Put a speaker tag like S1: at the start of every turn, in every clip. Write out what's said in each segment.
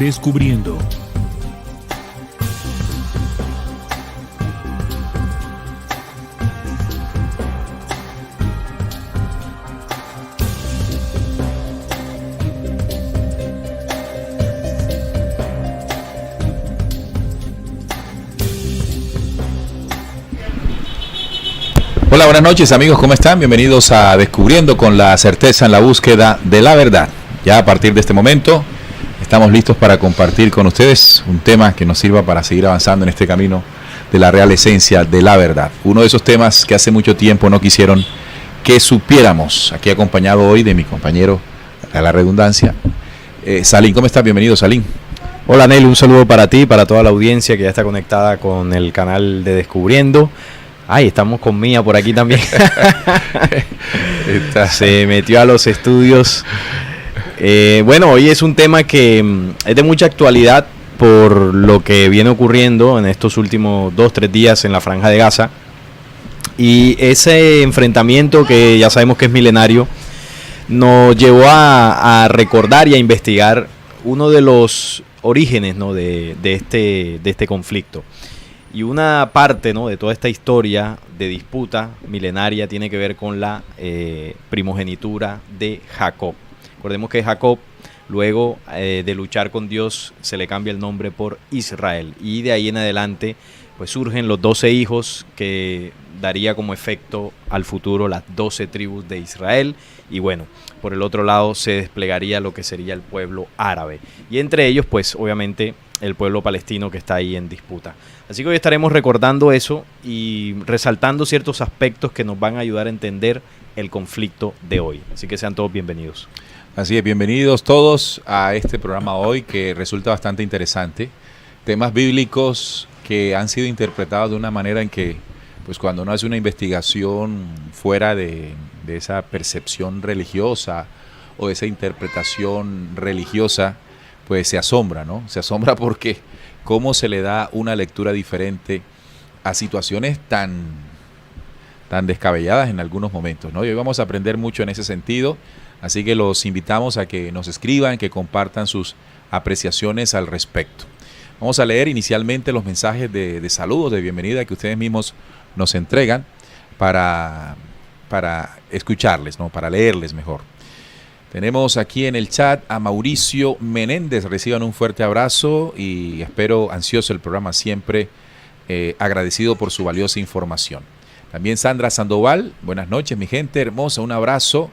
S1: Descubriendo.
S2: Hola, buenas noches amigos, ¿cómo están? Bienvenidos a Descubriendo con la certeza en la búsqueda de la verdad. Ya a partir de este momento estamos listos para compartir con ustedes un tema que nos sirva para seguir avanzando en este camino de la real esencia de la verdad. Uno de esos temas que hace mucho tiempo no quisieron que supiéramos. Aquí acompañado hoy de mi compañero, a la redundancia, Salim. ¿Cómo estás? Bienvenido, Salim.
S3: Hola, Nel, un saludo para ti, para toda la audiencia que ya está conectada con el canal de Descubriendo. Ay, estamos con Mía por aquí también. Se metió a los estudios. Bueno, hoy es un tema que es de mucha actualidad por lo que viene ocurriendo en estos últimos 2-3 días en la Franja de Gaza. Y ese enfrentamiento, que ya sabemos que es milenario, nos llevó a recordar y a investigar uno de los orígenes, ¿no?, de este conflicto. Y una parte, ¿no?, de toda esta historia de disputa milenaria tiene que ver con la primogenitura de Jacob. Recordemos que Jacob, luego de luchar con Dios, se le cambia el nombre por Israel. Y de ahí en adelante pues surgen los 12 hijos que daría como efecto al futuro las 12 tribus de Israel. Y bueno, por el otro lado se desplegaría lo que sería el pueblo árabe. Y entre ellos pues obviamente el pueblo palestino que está ahí en disputa. Así que hoy estaremos recordando eso y resaltando ciertos aspectos que nos van a ayudar a entender el conflicto de hoy. Así que sean todos bienvenidos.
S2: Así es, bienvenidos todos a este programa hoy que resulta bastante interesante. Temas bíblicos que han sido interpretados de una manera en que, pues cuando uno hace una investigación fuera de esa percepción religiosa o de esa interpretación religiosa, pues se asombra, ¿no? Se asombra porque cómo se le da una lectura diferente a situaciones tan descabelladas en algunos momentos, ¿no? Y hoy vamos a aprender mucho en ese sentido, así que los invitamos a que nos escriban, que compartan sus apreciaciones al respecto. Vamos a leer inicialmente los mensajes de saludos, de bienvenida que ustedes mismos nos entregan para escucharles, ¿no?, para leerles mejor. Tenemos aquí en el chat a Mauricio Menéndez. Reciban un fuerte abrazo y espero ansioso el programa siempre, agradecido por su valiosa información. También Sandra Sandoval, buenas noches mi gente hermosa, un abrazo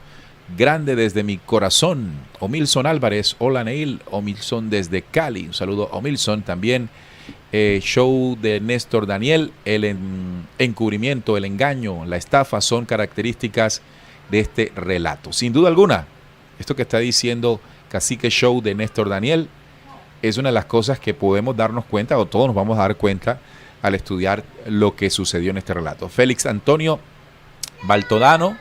S2: grande desde mi corazón. Omilson Álvarez, hola Neil, Omilson desde Cali, un saludo Omilson. También show de Néstor Daniel, el encubrimiento, el engaño, la estafa son características de este relato. Sin duda alguna, esto que está diciendo Cacique Show de Néstor Daniel es una de las cosas que podemos darnos cuenta, o todos nos vamos a dar cuenta al estudiar lo que sucedió en este relato. Félix Antonio Baltodano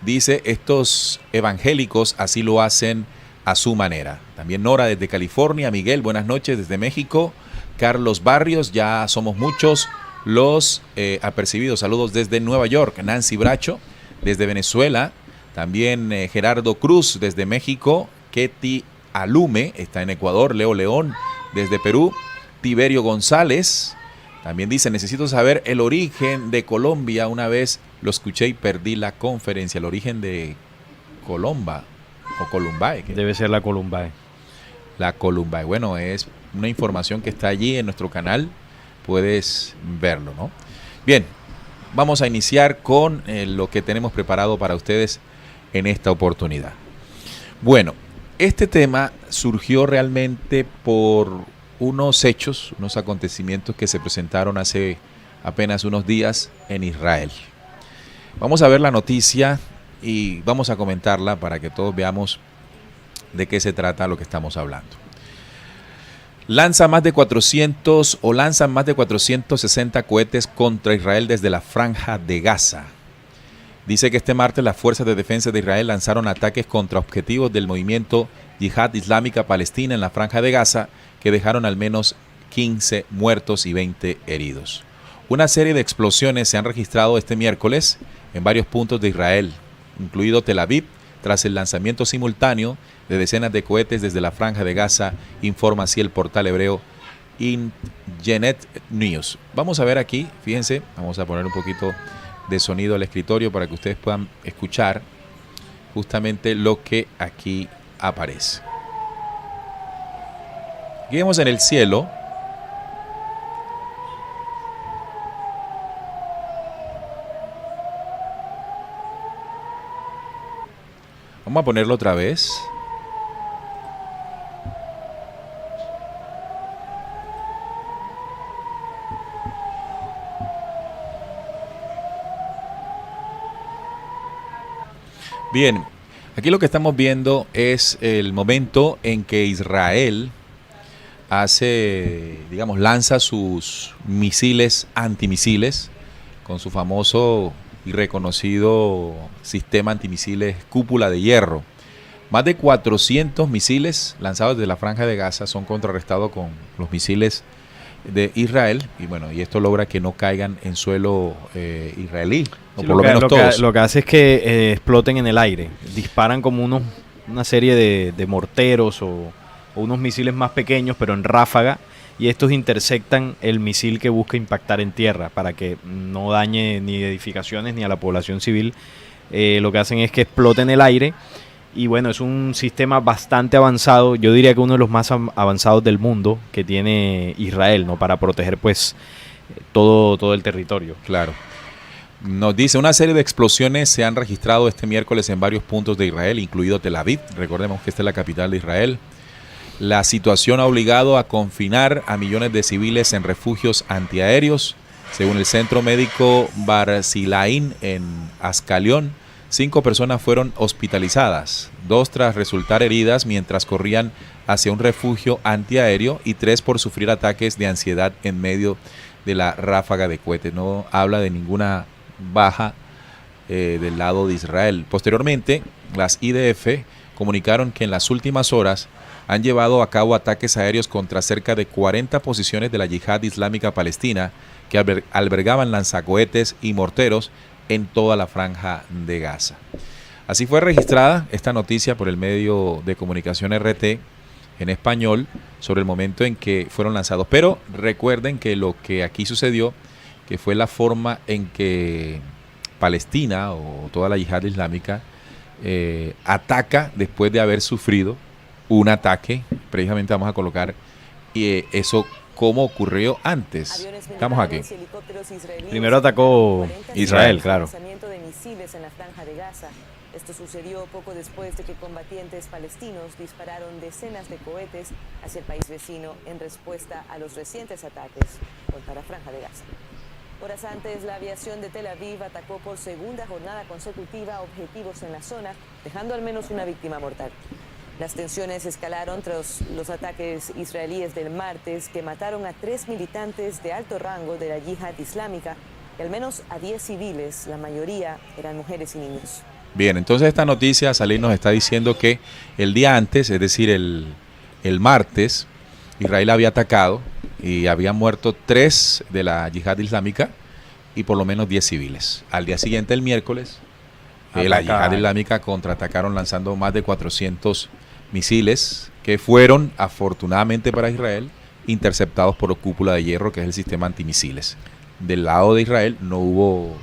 S2: dice, estos evangélicos así lo hacen a su manera. También Nora desde California, Miguel, buenas noches desde México, Carlos Barrios, ya somos muchos los apercibidos, saludos desde Nueva York, Nancy Bracho desde Venezuela, también Gerardo Cruz desde México, Ketty Alume está en Ecuador, Leo León desde Perú, Tiberio González también dice, necesito saber el origen de Colombia, una vez lo escuché y perdí la conferencia, el origen de Colomba o Columbae.
S3: Debe ser la Columbae.
S2: La Columbae, bueno, es una información que está allí en nuestro canal, puedes verlo, ¿no? Bien, vamos a iniciar con lo que tenemos preparado para ustedes en esta oportunidad. Bueno, este tema surgió realmente por unos hechos, unos acontecimientos que se presentaron hace apenas unos días en Israel. Vamos a ver la noticia y vamos a comentarla para que todos veamos de qué se trata lo que estamos hablando. Lanzan más de 460 cohetes contra Israel desde la Franja de Gaza. Dice que este martes las fuerzas de defensa de Israel lanzaron ataques contra objetivos del movimiento Yihad Islámica Palestina en la Franja de Gaza, que dejaron al menos 15 muertos y 20 heridos. Una serie de explosiones se han registrado este miércoles en varios puntos de Israel, incluido Tel Aviv, tras el lanzamiento simultáneo de decenas de cohetes desde la Franja de Gaza, informa así el portal hebreo Ingenet News. Vamos a ver aquí, fíjense, vamos a poner un poquito de sonido al escritorio para que ustedes puedan escuchar justamente lo que aquí aparece. Aquí vemos en el cielo vamos a ponerlo otra vez. Bien, aquí lo que estamos viendo es el momento en que Israel lanza sus misiles antimisiles con su famoso y reconocido sistema antimisiles Cúpula de Hierro. Más de 400 misiles lanzados desde la Franja de Gaza son contrarrestados con los misiles de Israel y esto logra que no caigan en suelo israelí, o
S3: sí,
S2: por lo menos todos.
S3: Lo que hace es que exploten en el aire, disparan como una serie de morteros o unos misiles más pequeños pero en ráfaga, y estos interceptan el misil que busca impactar en tierra para que no dañe ni edificaciones ni a la población civil. Lo que hacen es que explote en el aire. Y bueno, es un sistema bastante avanzado, yo diría que uno de los más avanzados del mundo que tiene Israel, ¿no? Para proteger pues todo el territorio.
S2: Claro. Nos dice, una serie de explosiones se han registrado este miércoles en varios puntos de Israel, incluido Tel Aviv. Recordemos que esta es la capital de Israel. La situación ha obligado a confinar a millones de civiles en refugios antiaéreos. Según el Centro Médico Barzilain en Ascalón, 5 personas fueron hospitalizadas, 2 tras resultar heridas mientras corrían hacia un refugio antiaéreo y 3 por sufrir ataques de ansiedad en medio de la ráfaga de cohetes. No habla de ninguna baja del lado de Israel. Posteriormente, las IDF comunicaron que en las últimas horas han llevado a cabo ataques aéreos contra cerca de 40 posiciones de la Yihad Islámica Palestina que albergaban lanzacohetes y morteros en toda la Franja de Gaza. Así fue registrada esta noticia por el medio de comunicación RT en español sobre el momento en que fueron lanzados. Pero recuerden que lo que aquí sucedió, que fue la forma en que Palestina o toda la yihad islámica ataca después de haber sufrido un ataque. Precisamente vamos a colocar eso como ocurrió antes. Estamos aquí.
S3: Primero atacó Israel, claro.
S1: De misiles en la Franja de Gaza. Esto sucedió poco después de que combatientes palestinos dispararon decenas de cohetes hacia el país vecino en respuesta a los recientes ataques contra la Franja de Gaza. Horas antes, la aviación de Tel Aviv atacó por segunda jornada consecutiva objetivos en la zona, dejando al menos una víctima mortal. Las tensiones escalaron tras los ataques israelíes del martes que mataron a 3 militantes de alto rango de la yihad islámica y al menos a 10 civiles, la mayoría eran mujeres y niños.
S2: Bien, entonces esta noticia, Salih, nos está diciendo que el día antes, es decir, el martes, Israel había atacado y habían muerto 3 de la yihad islámica y por lo menos 10 civiles. Al día siguiente, el miércoles, la yihad islámica contraatacaron lanzando más de 400 misiles que fueron, afortunadamente para Israel, interceptados por Cúpula de Hierro, que es el sistema antimisiles. Del lado de Israel no hubo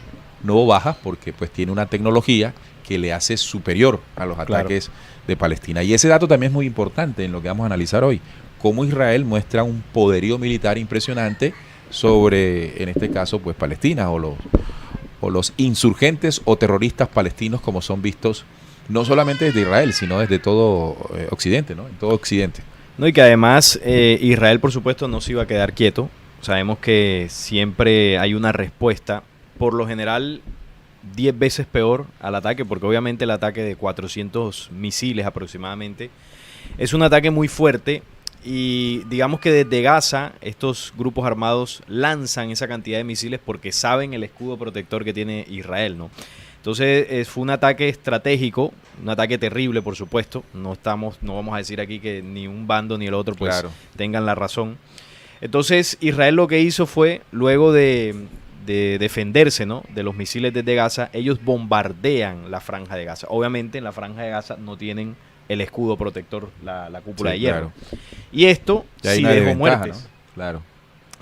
S2: bajas porque pues tiene una tecnología que le hace superior a los ataques de Palestina. Y ese dato también es muy importante en lo que vamos a analizar hoy. Cómo Israel muestra un poderío militar impresionante sobre, en este caso, pues Palestina o los insurgentes o terroristas palestinos como son vistos no solamente desde Israel, sino desde todo Occidente, ¿no? En todo Occidente.
S3: No, y que además Israel, por supuesto, no se iba a quedar quieto. Sabemos que siempre hay una respuesta, por lo general 10 veces peor al ataque, porque obviamente el ataque de 400 misiles aproximadamente es un ataque muy fuerte y digamos que desde Gaza estos grupos armados lanzan esa cantidad de misiles porque saben el escudo protector que tiene Israel, ¿no? Entonces fue un ataque estratégico, un ataque terrible, por supuesto. No vamos a decir aquí que ni un bando ni el otro pues tengan la razón. Entonces Israel lo que hizo fue, luego de de defenderse, ¿no?, de los misiles desde Gaza, ellos bombardean la Franja de Gaza. Obviamente en la Franja de Gaza no tienen el escudo protector, la cúpula de hierro.
S2: Claro.
S3: Y esto sí dejó muertes.
S2: ¿No? Claro.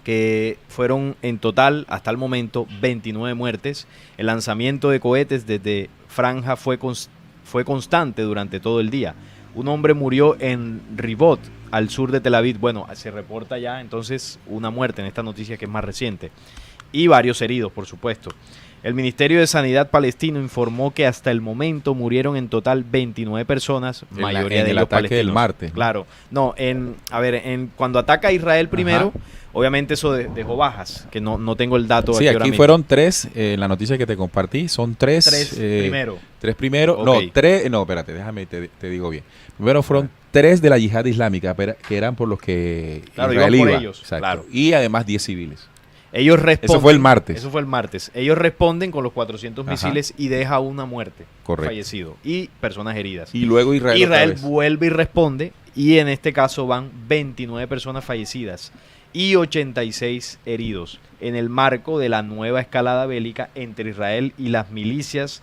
S3: Que fueron en total, hasta el momento, 29 muertes. El lanzamiento de cohetes desde Franja fue constante durante todo el día. Un hombre murió en Ribot, al sur de Tel Aviv. Bueno, se reporta ya entonces una muerte en esta noticia que es más reciente. Y varios heridos, por supuesto. El Ministerio de Sanidad palestino informó que hasta el momento murieron en total 29 personas, mayoría de ellos palestinos.
S2: Ataque del martes.
S3: Claro. No, cuando ataca a Israel primero, obviamente eso dejó bajas, que no tengo el dato.
S2: Sí, aquí fueron 3, la noticia que te compartí, son 3.
S3: 3 primero.
S2: 3 primero,
S3: Okay.
S2: no, 3, no, espérate, déjame, te digo bien. Primero fueron 3 de la yihad islámica, que eran por los que
S3: Claro,
S2: Israel
S3: iban por
S2: iba.
S3: ellos,
S2: Exacto.
S3: claro.
S2: Y además 10 civiles.
S3: Ellos responden.
S2: Eso fue el martes.
S3: Ellos responden con los 400
S2: Ajá.
S3: misiles y deja una muerte.
S2: Correcto.
S3: Fallecido. Y personas heridas.
S2: Y luego Israel otra vez.
S3: vuelve y responde. Y en este caso van 29 personas fallecidas y 86 heridos. En el marco de la nueva escalada bélica entre Israel y las milicias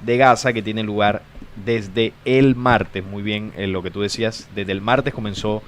S3: de Gaza que tiene lugar desde el martes. Muy bien, lo que tú decías. Desde el martes comenzó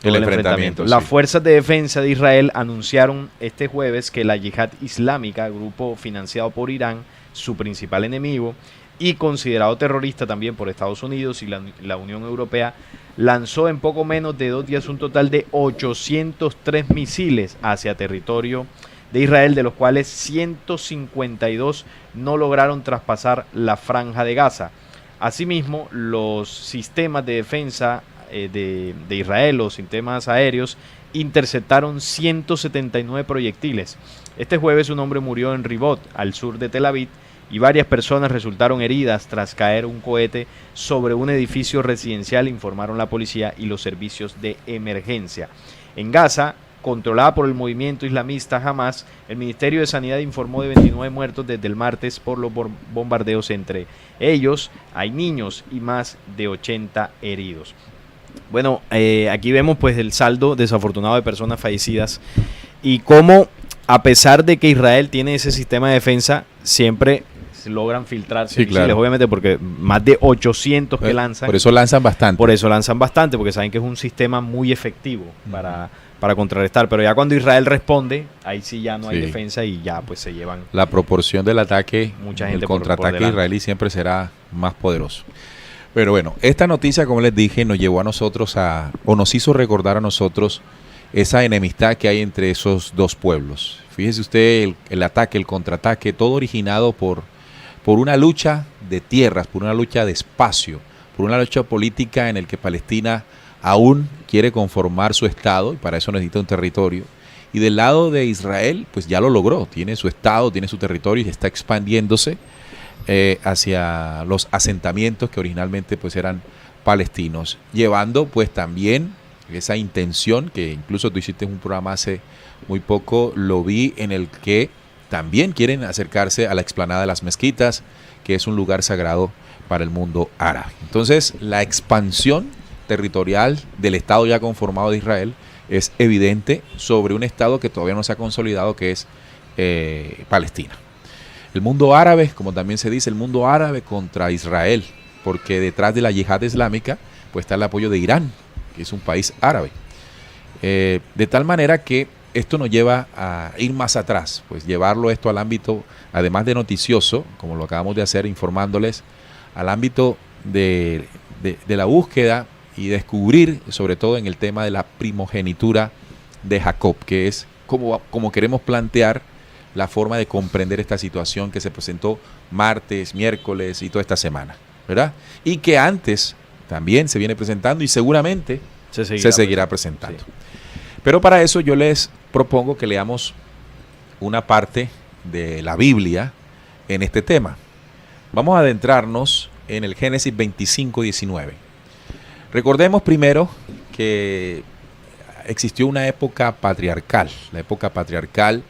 S3: el enfrentamiento. Las fuerzas de defensa de Israel anunciaron este jueves que la Yihad Islámica, grupo financiado por Irán, su principal enemigo y considerado terrorista también por Estados Unidos y la Unión Europea, lanzó en poco menos de 2 días un total de 803 misiles hacia territorio de Israel, de los cuales 152 no lograron traspasar la Franja de Gaza. Asimismo, los sistemas de defensa de Israel, los sistemas aéreos, interceptaron 179 proyectiles. Este jueves un hombre murió en Ribot, al sur de Tel Aviv, y varias personas resultaron heridas tras caer un cohete sobre un edificio residencial, informaron la policía y los servicios de emergencia. En Gaza, controlada por el movimiento islamista Hamas, el Ministerio de Sanidad informó de 29 muertos desde el martes por los bombardeos. Entre ellos hay niños y más de 80 heridos. Bueno, aquí vemos pues el saldo desafortunado de personas fallecidas y cómo, a pesar de que Israel tiene ese sistema de defensa, siempre se logran filtrarse misiles, claro. Obviamente porque más de 800 que lanzan.
S2: Por eso lanzan bastante.
S3: Porque saben que es un sistema muy efectivo para contrarrestar. Pero ya cuando Israel responde, ahí sí ya no hay defensa y ya pues se llevan.
S2: La proporción del ataque,
S3: mucha gente
S2: el contraataque israelí siempre será más poderoso. Pero bueno, esta noticia, como les dije, nos llevó a nosotros o nos hizo recordar a nosotros esa enemistad que hay entre esos dos pueblos. Fíjese usted el ataque, el contraataque, todo originado por una lucha de tierras, por una lucha de espacio, por una lucha política en el que Palestina aún quiere conformar su estado y para eso necesita un territorio. Y del lado de Israel, pues ya lo logró, tiene su estado, tiene su territorio y está expandiéndose hacia los asentamientos que originalmente pues eran palestinos, llevando pues también esa intención que incluso tú hiciste un programa hace muy poco, lo vi, en el que también quieren acercarse a la explanada de las mezquitas, que es un lugar sagrado para el mundo árabe. Entonces, la expansión territorial del Estado ya conformado de Israel es evidente sobre un Estado que todavía no se ha consolidado, que es Palestina. El mundo árabe, como también se dice, el mundo árabe contra Israel, porque detrás de la yihad islámica pues está el apoyo de Irán, que es un país árabe. De tal manera que esto nos lleva a ir más atrás, pues llevarlo esto al ámbito, además de noticioso, como lo acabamos de hacer informándoles, al ámbito de la búsqueda y descubrir, sobre todo en el tema de la primogenitura de Jacob, que es como queremos plantear la forma de comprender esta situación que se presentó martes, miércoles y toda esta semana, ¿verdad? Y que antes también se viene presentando y seguramente se seguirá presentando. Sí. Pero para eso yo les propongo que leamos una parte de la Biblia en este tema. Vamos a adentrarnos en el Génesis 25:19. Recordemos primero que existió una época patriarcal, la época patriarcal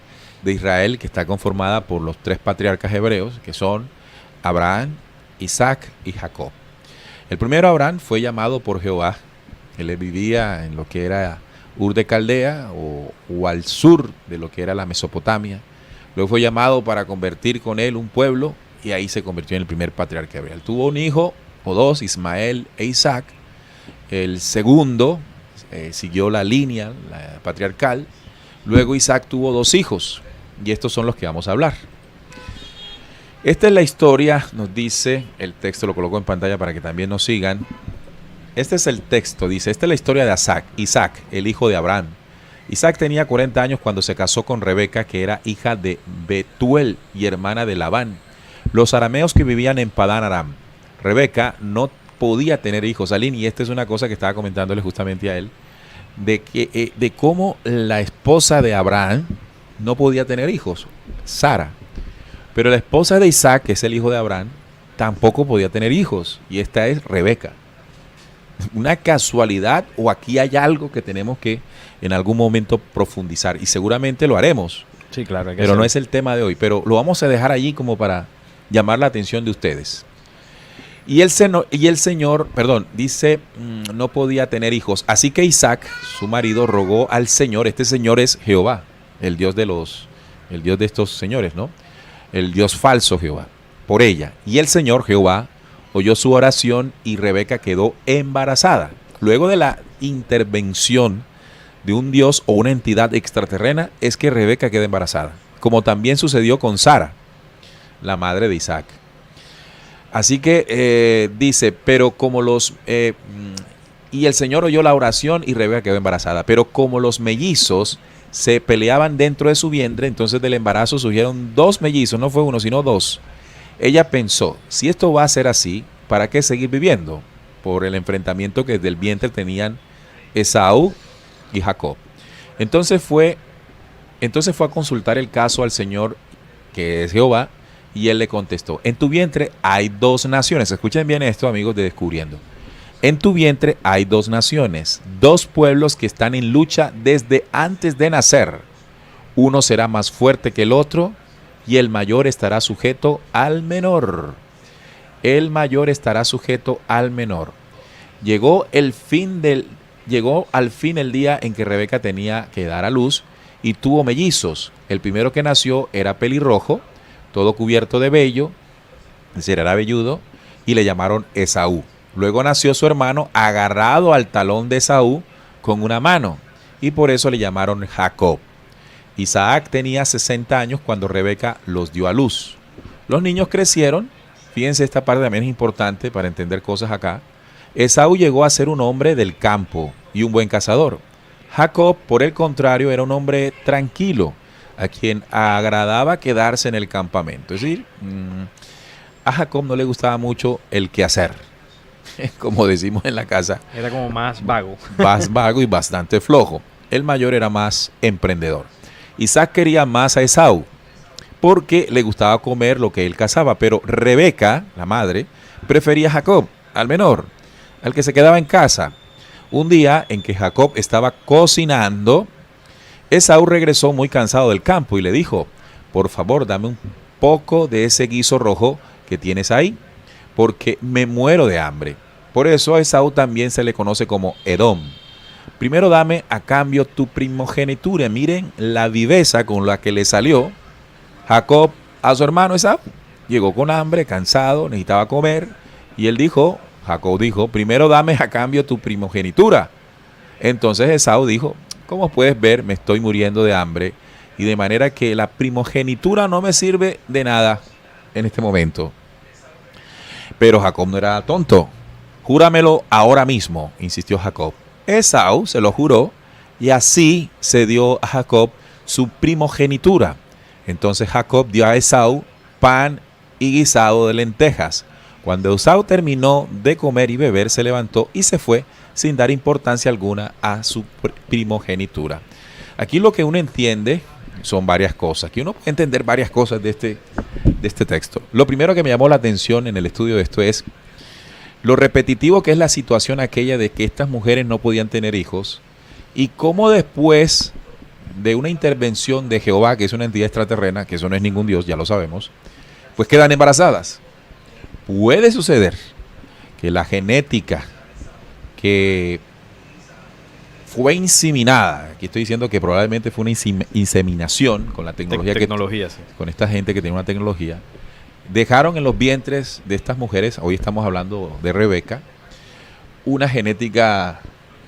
S2: de Israel, que está conformada por los 3 patriarcas hebreos, que son Abraham, Isaac y Jacob. El primero, Abraham, fue llamado por Jehová. Él vivía en lo que era Ur de Caldea o al sur de lo que era la Mesopotamia, Luego fue llamado para convertir con él un pueblo y ahí se convirtió en el primer patriarca de Israel. Tuvo un hijo o dos, Ismael e Isaac. El segundo siguió la línea la patriarcal. Luego Isaac tuvo 2 hijos y estos son los que vamos a hablar. Esta es la historia, nos dice, el texto lo coloco en pantalla para que también nos sigan. Este es el texto, dice, esta es la historia de Isaac, el hijo de Abraham. Isaac tenía 40 años cuando se casó con Rebeca, que era hija de Betuel y hermana de Labán, los arameos que vivían en Padán Aram. Rebeca no podía tener hijos, Aline, y esta es una cosa que estaba comentándole justamente a él, de cómo la esposa de Abraham no podía tener hijos, Sara. Pero la esposa de Isaac, que es el hijo de Abraham, tampoco podía tener hijos, y esta es Rebeca. ¿Una casualidad o aquí hay algo que tenemos que en algún momento profundizar? Y seguramente lo haremos.
S3: Sí, claro.
S2: Pero no es el tema de hoy. Pero lo vamos a dejar allí como para llamar la atención de ustedes. Y el Señor, dice, no podía tener hijos. Así que Isaac, su marido, rogó al Señor. Este Señor es Jehová, el Dios de estos señores, ¿no? El Dios falso Jehová, por ella. Y el Señor Jehová oyó su oración y Rebeca quedó embarazada. Luego de la intervención de un dios o una entidad extraterrena, es que Rebeca queda embarazada, como también sucedió con Sara, la madre de Isaac. Así que dice, pero como y el Señor oyó la oración y Rebeca quedó embarazada, pero como los mellizos se peleaban dentro de su vientre, entonces del embarazo surgieron 2 mellizos, no fue uno, sino 2. Ella pensó, si esto va a ser así, ¿para qué seguir viviendo? Por el enfrentamiento que desde el vientre tenían Esaú y Jacob. Entonces fue a consultar el caso al Señor, que es Jehová, y él le contestó, en tu vientre hay 2 naciones. Escuchen bien esto, amigos de Descubriendo. En tu vientre hay 2 naciones, 2 pueblos que están en lucha desde antes de nacer. Uno será más fuerte que el otro, y el mayor estará sujeto al menor. El mayor estará sujeto al menor. Llegó al fin el día en que Rebeca tenía que dar a luz y tuvo mellizos. El primero que nació era pelirrojo, todo cubierto de vello, es decir, era velludo, y le llamaron Esaú. Luego nació su hermano agarrado al talón de Esaú con una mano, y por eso le llamaron Jacob. Isaac tenía 60 años cuando Rebeca los dio a luz. Los niños crecieron. Fíjense, esta parte también es importante para entender cosas acá. Esaú llegó a ser un hombre del campo y un buen cazador. Jacob, por el contrario, era un hombre tranquilo, a quien agradaba quedarse en el campamento. Es decir, a Jacob no le gustaba mucho el quehacer, como decimos en la casa.
S3: Era como más vago.
S2: Más vago y bastante flojo. El mayor era más emprendedor. Isaac quería más a Esaú porque le gustaba comer lo que él cazaba, pero Rebeca, la madre, prefería a Jacob, al menor, al que se quedaba en casa. Un día en que Jacob estaba cocinando, Esaú regresó muy cansado del campo y le dijo, por favor, dame un poco de ese guiso rojo que tienes ahí, porque me muero de hambre. Por eso a Esaú también se le conoce como Edom. Primero dame a cambio tu primogenitura. Miren la viveza con la que le salió Jacob a su hermano Esaú. Llegó con hambre, cansado, necesitaba comer. Y Jacob dijo, primero dame a cambio tu primogenitura. Entonces Esaú dijo, como puedes ver, me estoy muriendo de hambre. Y de manera que la primogenitura no me sirve de nada en este momento. Pero Jacob no era tonto. Júramelo ahora mismo, insistió Jacob. Esaú se lo juró y así se dio a Jacob su primogenitura. Entonces Jacob dio a Esaú pan y guisado de lentejas. Cuando Esaú terminó de comer y beber, se levantó y se fue sin dar importancia alguna a su primogenitura. Aquí lo que uno entiende son varias cosas. Aquí uno puede entender varias cosas de este texto. Lo primero que me llamó la atención en el estudio de esto es lo repetitivo que es la situación aquella de que estas mujeres no podían tener hijos y cómo después de una intervención de Jehová, que es una entidad extraterrena, que eso no es ningún dios, ya lo sabemos, pues quedan embarazadas. Puede suceder que la genética que fue inseminada. Aquí estoy diciendo que probablemente fue una inseminación con la tecnología,
S3: Tecnología, sí.
S2: con esta gente que tiene una tecnología. Dejaron en los vientres de estas mujeres, hoy estamos hablando de Rebeca, una genética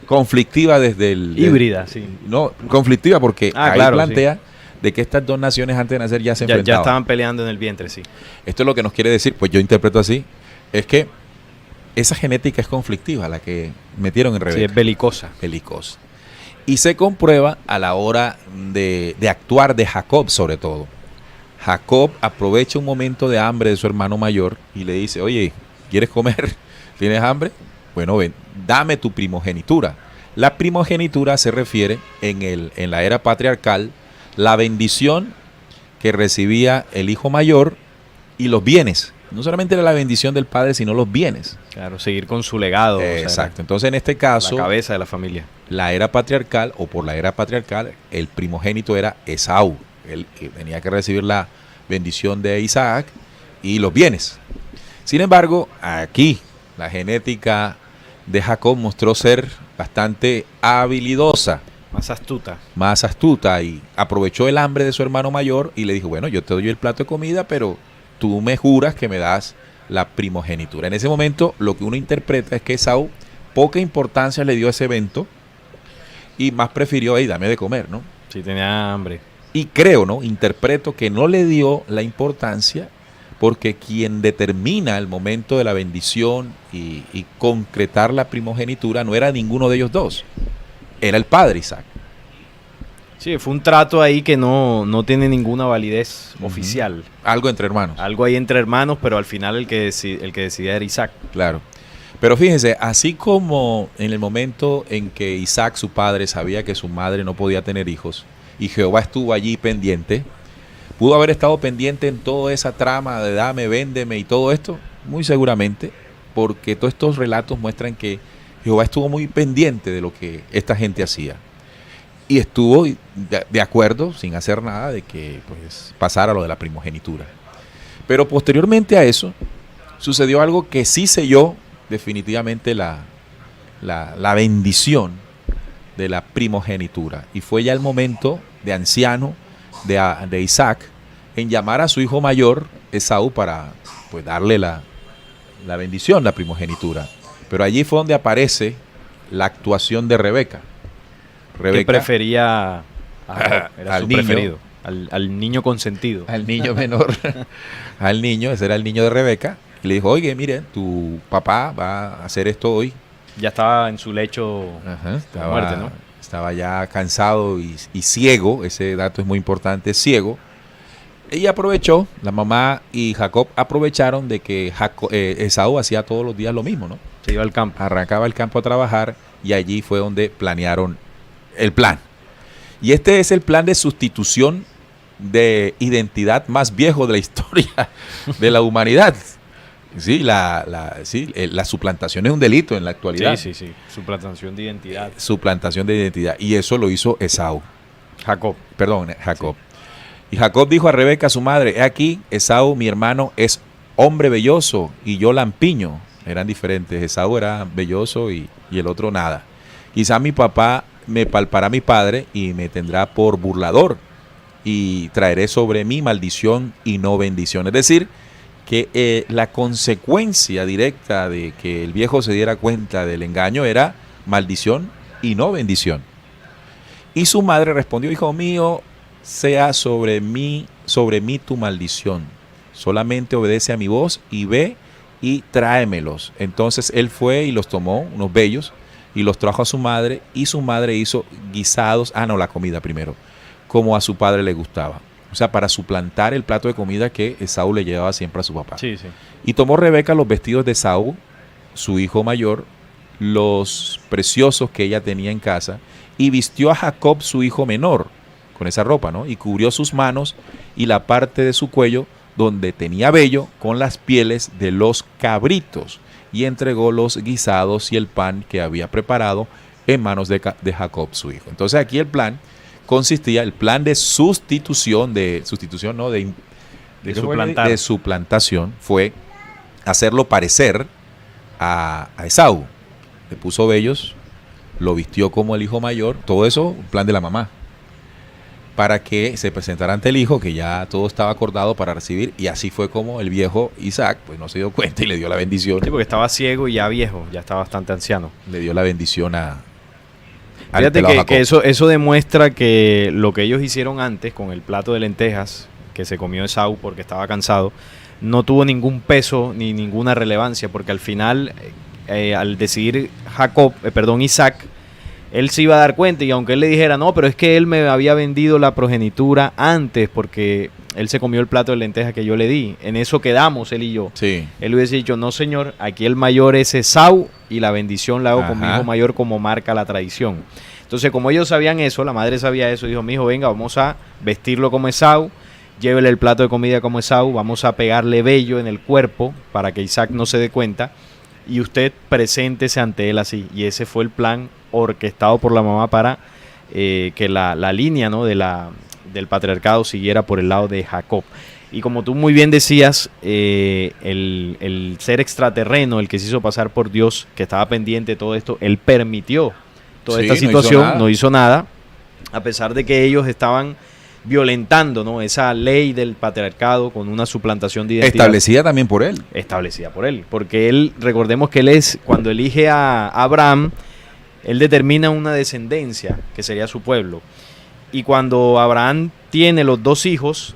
S2: conflictiva desde el...
S3: Híbrida, sí.
S2: No, conflictiva porque ahí
S3: claro,
S2: plantea de que estas dos naciones antes de nacer ya se
S3: Ya
S2: enfrentaban.
S3: estaban peleando en el vientre, sí.
S2: Esto es lo que nos quiere decir, pues yo interpreto así, es que esa genética es conflictiva, la que metieron en Rebeca.
S3: Sí, es belicosa.
S2: Belicosa. Y se comprueba a la hora de actuar de Jacob sobre todo. Jacob aprovecha un momento de hambre de su hermano mayor y le dice, oye, ¿quieres comer? ¿Tienes hambre? Bueno, ven, dame tu primogenitura. La primogenitura se refiere en la era patriarcal, la bendición que recibía el hijo mayor y los bienes. No solamente era la bendición del padre, sino los bienes.
S3: Claro, seguir con su legado.
S2: Exacto. Entonces, en este caso,
S3: la cabeza de la familia.
S2: la era patriarcal, o por la era patriarcal, el primogénito era Esaú. Él tenía que recibir la bendición de Isaac y los bienes. Sin embargo, aquí la genética de Jacob mostró ser bastante habilidosa, más astuta, y aprovechó el hambre de su hermano mayor y le dijo, bueno, yo te doy el plato de comida, pero tú me juras que me das la primogenitura. En ese momento lo que uno interpreta es que Esaú poca importancia le dio a ese evento y más prefirió, dame de comer, ¿no?
S3: Sí, tenía hambre.
S2: Y creo, ¿no? Interpreto que no le dio la importancia porque quien determina el momento de la bendición y concretar la primogenitura no era ninguno de ellos dos, era el padre Isaac.
S3: Sí, fue un trato ahí que no tiene ninguna validez oficial.
S2: Algo entre hermanos.
S3: Algo ahí entre hermanos, pero al final el que decidía era Isaac.
S2: Claro. Pero fíjense, así como en el momento en que Isaac, su padre, sabía que su madre no podía tener hijos, y Jehová estuvo allí pendiente, pudo haber estado pendiente en toda esa trama de dame, véndeme y todo esto, muy seguramente, porque todos estos relatos muestran que Jehová estuvo muy pendiente de lo que esta gente hacía. Y estuvo de acuerdo, sin hacer nada, de que pues pasara lo de la primogenitura. Pero posteriormente a eso, sucedió algo que sí selló definitivamente la bendición de la primogenitura. Y fue ya el momento de anciano de Isaac en llamar a su hijo mayor, Esaú, para pues darle la bendición, la primogenitura. Pero allí fue donde aparece la actuación de Rebeca.
S3: Que prefería era
S2: al
S3: su
S2: niño,
S3: preferido, al niño consentido.
S2: Al niño menor, al niño, ese era el niño de Rebeca. Y le dijo, oye, mire, tu papá va a hacer esto hoy.
S3: Ya estaba en su lecho de muerte, ¿no?
S2: Estaba ya cansado y ciego, ese dato es muy importante, ciego. Ella aprovechó, la mamá y Jacob aprovecharon de que Esaú hacía todos los días lo mismo, ¿no?
S3: Se iba al campo.
S2: Arrancaba al campo a trabajar y allí fue donde planearon el plan. Y este es el plan de sustitución de identidad más viejo de la historia de la humanidad. Sí, la suplantación es un delito en la actualidad.
S3: Sí. Suplantación de identidad.
S2: Suplantación de identidad. Y eso lo hizo Esaú.
S3: Jacob.
S2: Jacob. Sí. Y Jacob dijo a Rebeca, su madre, he aquí, Esaú, mi hermano, es hombre velloso y yo lampiño. Eran diferentes. Esaú era velloso y el otro nada. Quizá mi papá me palpará mi padre y me tendrá por burlador y traeré sobre mí maldición y no bendición. Es decir, que la consecuencia directa de que el viejo se diera cuenta del engaño era maldición y no bendición. Y su madre respondió, hijo mío, sea sobre mí tu maldición. Solamente obedece a mi voz y ve y tráemelos. Entonces él fue y los tomó, unos bellos, y los trajo a su madre, y su madre hizo guisados, la comida primero, como a su padre le gustaba. O sea, para suplantar el plato de comida que Esaú le llevaba siempre a su papá.
S3: Sí.
S2: Y tomó Rebeca los vestidos de Esaú, su hijo mayor, los preciosos que ella tenía en casa, y vistió a Jacob, su hijo menor, con esa ropa, ¿no? Y cubrió sus manos y la parte de su cuello donde tenía vello con las pieles de los cabritos, y entregó los guisados y el pan que había preparado en manos de Jacob, su hijo. Entonces aquí el plan consistía, el plan de suplantación fue hacerlo parecer a Esaú. Le puso vellos lo vistió como el hijo mayor, todo eso, un plan de la mamá, para que se presentara ante el hijo, que ya todo estaba acordado para recibir, y así fue como el viejo Isaac, pues no se dio cuenta y le dio la bendición.
S3: Sí, porque estaba ciego y ya viejo, ya estaba bastante anciano.
S2: Le dio la bendición al
S3: Fíjate
S2: pelado Jacob.
S3: que eso demuestra que lo que ellos hicieron antes con el plato de lentejas que se comió Esaú porque estaba cansado, no tuvo ningún peso ni ninguna relevancia, porque al final, al decidir Isaac, él se iba a dar cuenta, y aunque él le dijera, no, pero es que él me había vendido la progenitura antes porque él se comió el plato de lentejas que yo le di, en eso quedamos él y yo.
S2: Sí.
S3: Él hubiese dicho, no señor, aquí el mayor es Esaú y la bendición la hago con mi
S2: Ajá.
S3: hijo mayor como marca la tradición. Entonces, como ellos sabían eso, la madre sabía eso, dijo, mi hijo, venga, vamos a vestirlo como Esaú, llévele el plato de comida como Esaú, vamos a pegarle vello en el cuerpo para que Isaac no se dé cuenta, y usted preséntese ante él así. Y ese fue el plan orquestado por la mamá para que la línea, ¿no?, del patriarcado siguiera por el lado de Jacob. Y como tú muy bien decías, el ser extraterreno, el que se hizo pasar por Dios, que estaba pendiente de todo esto, él permitió toda
S2: Sí,
S3: esta
S2: no hizo
S3: situación,
S2: nada.
S3: no hizo nada, a pesar de que ellos estaban violentando, ¿no?, esa ley del patriarcado con una suplantación de identidad.
S2: Establecida también por él.
S3: Establecida por él, porque él, recordemos que él es, cuando elige a Abraham, él determina una descendencia que sería su pueblo, y cuando Abraham tiene los dos hijos,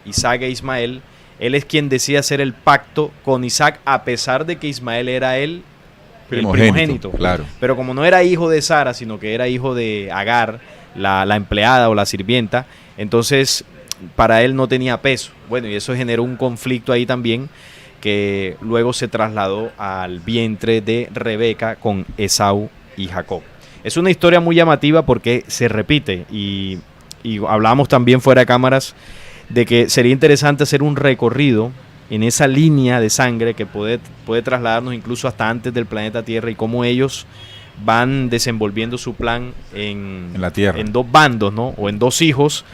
S3: Isaac e Ismael, él es quien decide hacer el pacto con Isaac, a pesar de que Ismael era el primogénito.
S2: Claro.
S3: Pero como no era hijo de Sara, sino que era hijo de Agar, la empleada o la sirvienta, entonces para él no tenía peso. Bueno, y eso generó un conflicto ahí también, que luego se trasladó al vientre de Rebeca con Esaú y Jacob. Es una historia muy llamativa porque se repite, y hablábamos también fuera de cámaras de que sería interesante hacer un recorrido en esa línea de sangre que puede trasladarnos incluso hasta antes del planeta Tierra, y cómo ellos van desenvolviendo su plan en
S2: la Tierra,
S3: en dos bandos, ¿no?, o en dos hijos,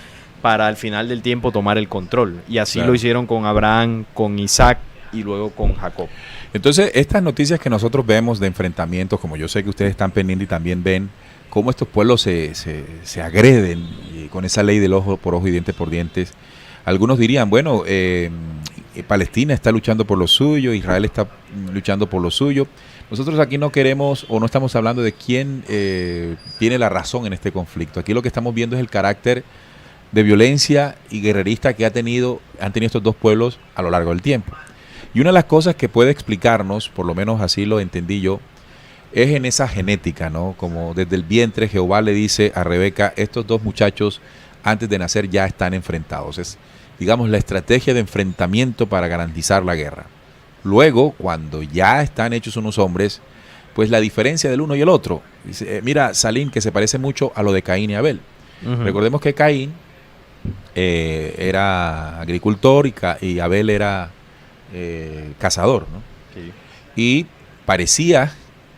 S3: para al final del tiempo tomar el control. Y así
S2: Claro.
S3: lo hicieron con Abraham, con Isaac y luego con Jacob.
S2: Entonces, estas noticias que nosotros vemos de enfrentamientos, como yo sé que ustedes están pendientes y también ven cómo estos pueblos se agreden con esa ley del ojo por ojo y diente por dientes. Algunos dirían, bueno, Palestina está luchando por lo suyo, Israel está luchando por lo suyo. Nosotros aquí no queremos o no estamos hablando de quién tiene la razón en este conflicto. Aquí lo que estamos viendo es el carácter de violencia y guerrerista que han tenido estos dos pueblos a lo largo del tiempo. Y una de las cosas que puede explicarnos, por lo menos así lo entendí yo, es en esa genética, ¿no? Como desde el vientre Jehová le dice a Rebeca, estos dos muchachos antes de nacer ya están enfrentados. Es, digamos, la estrategia de enfrentamiento para garantizar la guerra. Luego, cuando ya están hechos unos hombres, pues la diferencia del uno y el otro. Dice, mira, Salim, que se parece mucho a lo de Caín y Abel. Recordemos que Caín era agricultor y Abel era cazador, ¿no?
S3: Sí.
S2: Y parecía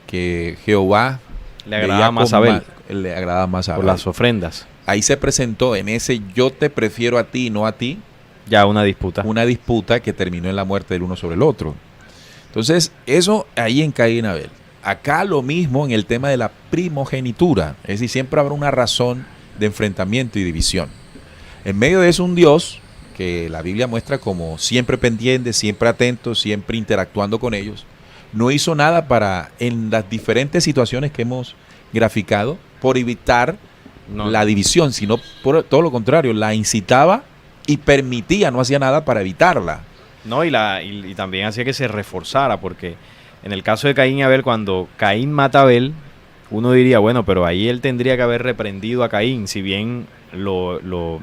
S2: que Jehová
S3: Le agradaba más a Abel.
S2: Le agradaba más a
S3: Por
S2: Abel.
S3: las ofrendas.
S2: Ahí se presentó en ese yo te prefiero a ti, no a ti,
S3: Ya una disputa.
S2: una disputa que terminó en la muerte del uno sobre el otro. Entonces, eso ahí en Caín y Abel. Acá lo mismo en el tema de la primogenitura. Es decir, siempre habrá una razón de enfrentamiento y división. En medio de eso, un Dios que la Biblia muestra como siempre pendiente, siempre atento, siempre interactuando con ellos, no hizo nada para, en las diferentes situaciones que hemos graficado, por evitar la división, sino por todo lo contrario, la incitaba y permitía, no hacía nada para evitarla.
S3: No, y también hacía que se reforzara, porque en el caso de Caín y Abel, cuando Caín mata a Abel, uno diría, bueno, pero ahí él tendría que haber reprendido a Caín, si bien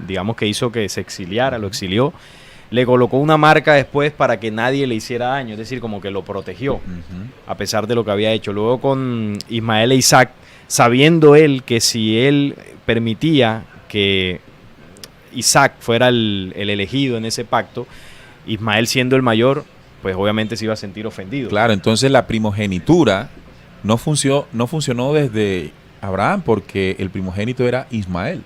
S3: digamos que hizo que se exiliara, lo exilió, le colocó una marca después para que nadie le hiciera daño, es decir, como que lo protegió, a pesar de lo que había hecho. Luego con Ismael e Isaac, sabiendo él que si él permitía que Isaac fuera el elegido en ese pacto, Ismael siendo el mayor, pues obviamente se iba a sentir ofendido.
S2: Claro, entonces la primogenitura no funcionó desde Abraham, porque el primogénito era Ismael.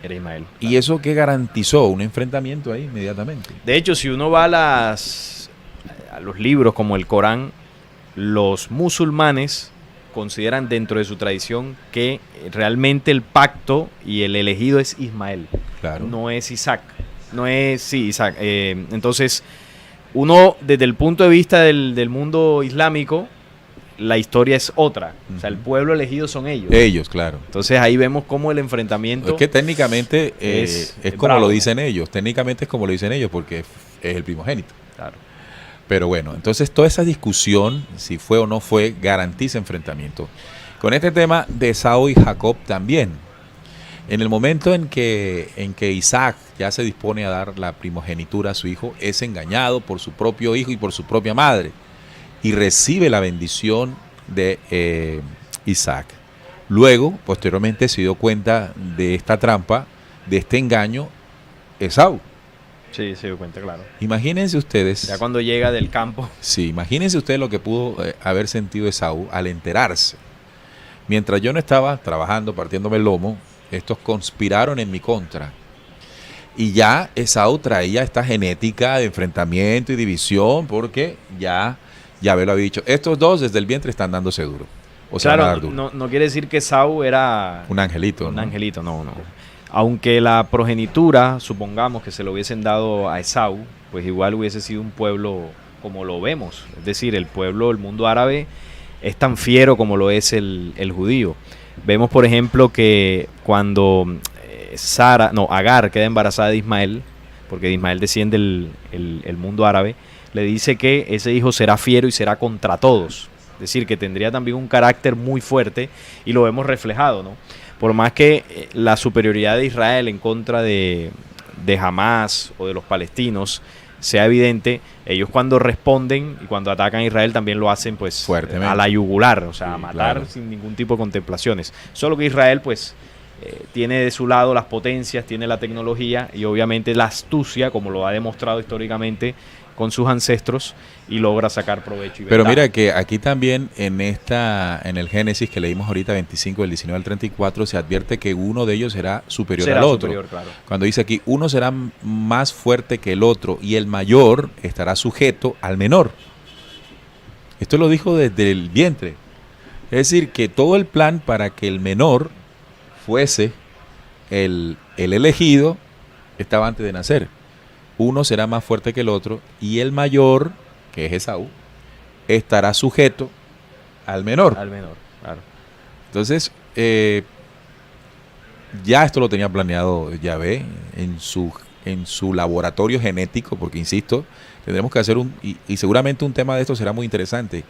S3: Era Ismael.
S2: ¿Y eso qué garantizó? Un enfrentamiento ahí inmediatamente.
S3: De hecho, si uno va a los libros como el Corán, los musulmanes consideran dentro de su tradición que realmente el pacto y el elegido es Ismael, no es Isaac. Isaac. Entonces, uno desde el punto de vista del mundo islámico, la historia es otra. O sea, el pueblo elegido son ellos.
S2: Ellos, claro.
S3: Entonces ahí vemos cómo el enfrentamiento...
S2: Es que técnicamente es como bravo, lo dicen ellos. Técnicamente es como lo dicen ellos porque es el primogénito.
S3: Claro.
S2: Pero bueno, entonces toda esa discusión, si fue o no fue, garantiza enfrentamiento. Con este tema de Esaú y Jacob también. En el momento en que Isaac ya se dispone a dar la primogenitura a su hijo, es engañado por su propio hijo y por su propia madre. Y recibe la bendición de Isaac. Luego, posteriormente, se dio cuenta de esta trampa, de este engaño, Esaú.
S3: Sí, se dio cuenta, claro.
S2: Imagínense ustedes.
S3: Ya cuando llega del campo.
S2: Sí, imagínense ustedes lo que pudo haber sentido Esaú al enterarse. Mientras yo no estaba trabajando, partiéndome el lomo, estos conspiraron en mi contra. Y ya Esaú traía esta genética de enfrentamiento y división, porque Yahvé lo había dicho. Estos dos desde el vientre están dándose duro. O sea,
S3: claro, no quiere decir que Esaú era...
S2: un angelito.
S3: Un angelito, no. Aunque la progenitura, supongamos que se lo hubiesen dado a Esaú, pues igual hubiese sido un pueblo como lo vemos. Es decir, el mundo árabe es tan fiero como lo es el judío. Vemos, por ejemplo, que cuando Agar queda embarazada de Ismael, porque de Ismael desciende el mundo árabe, le dice que ese hijo será fiero y será contra todos. Es decir, que tendría también un carácter muy fuerte y lo vemos reflejado, ¿no? Por más que la superioridad de Israel en contra de Hamás o de los palestinos sea evidente, ellos cuando responden y cuando atacan a Israel también lo hacen pues
S2: fuertemente,
S3: a la yugular, o sea,
S2: sí,
S3: a matar,
S2: claro,
S3: sin ningún tipo de contemplaciones. Solo que Israel pues tiene de su lado las potencias, tiene la tecnología y obviamente la astucia, como lo ha demostrado históricamente con sus ancestros, y logra sacar provecho y
S2: Pero
S3: ventaja.
S2: mira que aquí también en el Génesis que leímos ahorita 25 del 19 al 34 se advierte que uno de ellos será superior al otro.
S3: Claro.
S2: Cuando dice aquí, uno será más fuerte que el otro y el mayor estará sujeto al menor. Esto lo dijo desde el vientre. Es decir, que todo el plan para que el menor fuese el elegido estaba antes de nacer. Uno será más fuerte que el otro y el mayor, que es Esaú, estará sujeto al menor.
S3: Al menor, claro.
S2: Entonces, ya esto lo tenía planeado Yahvé en su laboratorio genético, porque insisto, tendremos que hacer y seguramente un tema de esto será muy interesante.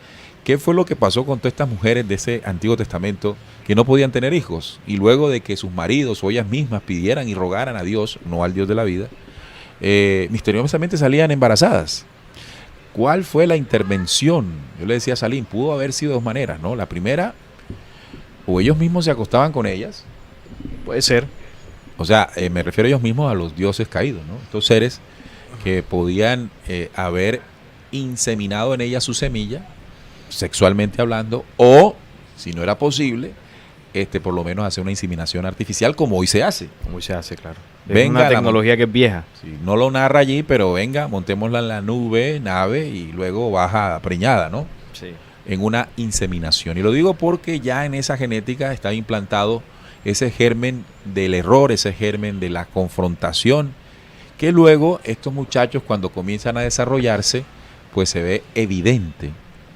S2: ¿Qué fue lo que pasó con todas estas mujeres de ese Antiguo Testamento que no podían tener hijos? Y luego de que sus maridos o ellas mismas pidieran y rogaran a Dios, no al Dios de la vida, misteriosamente salían embarazadas. ¿Cuál fue la intervención? Yo le decía a Salim, pudo haber sido de dos maneras, ¿no? La primera, o ellos mismos se acostaban con ellas.
S3: Puede ser.
S2: O sea, me refiero a ellos mismos a los dioses caídos, ¿no? Estos seres que podían haber inseminado en ella su semilla, sexualmente hablando, o, si no era posible, por lo menos hacer una inseminación artificial como hoy se hace.
S3: Como hoy se hace, claro.
S2: Venga,
S3: es una tecnología que es vieja.
S2: Sí, no lo narra allí, pero venga, montémosla en la nave y luego baja preñada, ¿no?
S3: Sí.
S2: En una inseminación. Y lo digo porque ya en esa genética está implantado ese germen del error, ese germen de la confrontación, que luego estos muchachos cuando comienzan a desarrollarse, pues se ve evidente.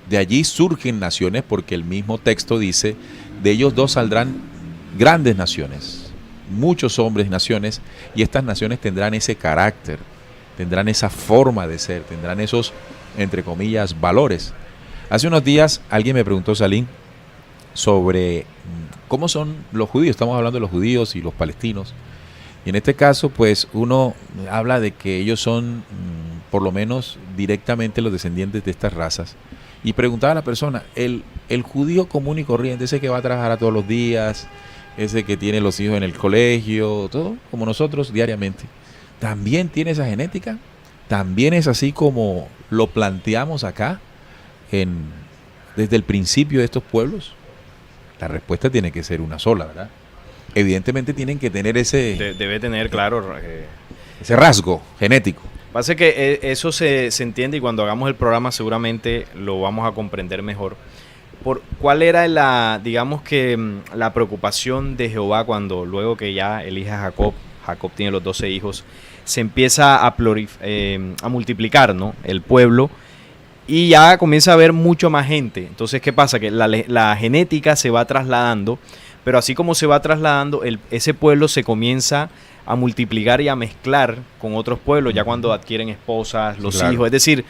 S2: De allí surgen naciones porque el mismo texto dice, de ellos dos saldrán grandes naciones. Muchos hombres y naciones, y estas naciones tendrán ese carácter, tendrán esa forma de ser, tendrán esos, entre comillas, valores. Hace unos días alguien me preguntó, Salim, sobre cómo son los judíos. Estamos hablando de los judíos y los palestinos. Y en este caso, pues uno habla de que ellos son, por lo menos directamente, los descendientes de estas razas. Y preguntaba a la persona, el judío común y corriente, ese que va a trabajar todos los días, ese que tiene los hijos en el colegio, todo como nosotros diariamente, ¿también tiene esa genética? ¿También es así como lo planteamos acá desde el principio de estos pueblos? La respuesta tiene que ser una sola, ¿verdad? Evidentemente tienen que tener
S3: debe tener, claro,
S2: ese rasgo genético.
S3: Pasa que eso se entiende y cuando hagamos el programa seguramente lo vamos a comprender mejor. ¿Cuál era digamos que la preocupación de Jehová cuando luego que ya elige a Jacob, Jacob tiene los 12 hijos, se empieza a multiplicar, ¿no?, el pueblo, y ya comienza a haber mucho más gente? Entonces, ¿qué pasa? Que la genética se va trasladando, pero así como se va trasladando, ese pueblo se comienza a multiplicar y a mezclar con otros pueblos, ya cuando adquieren esposas, los hijos. Es decir,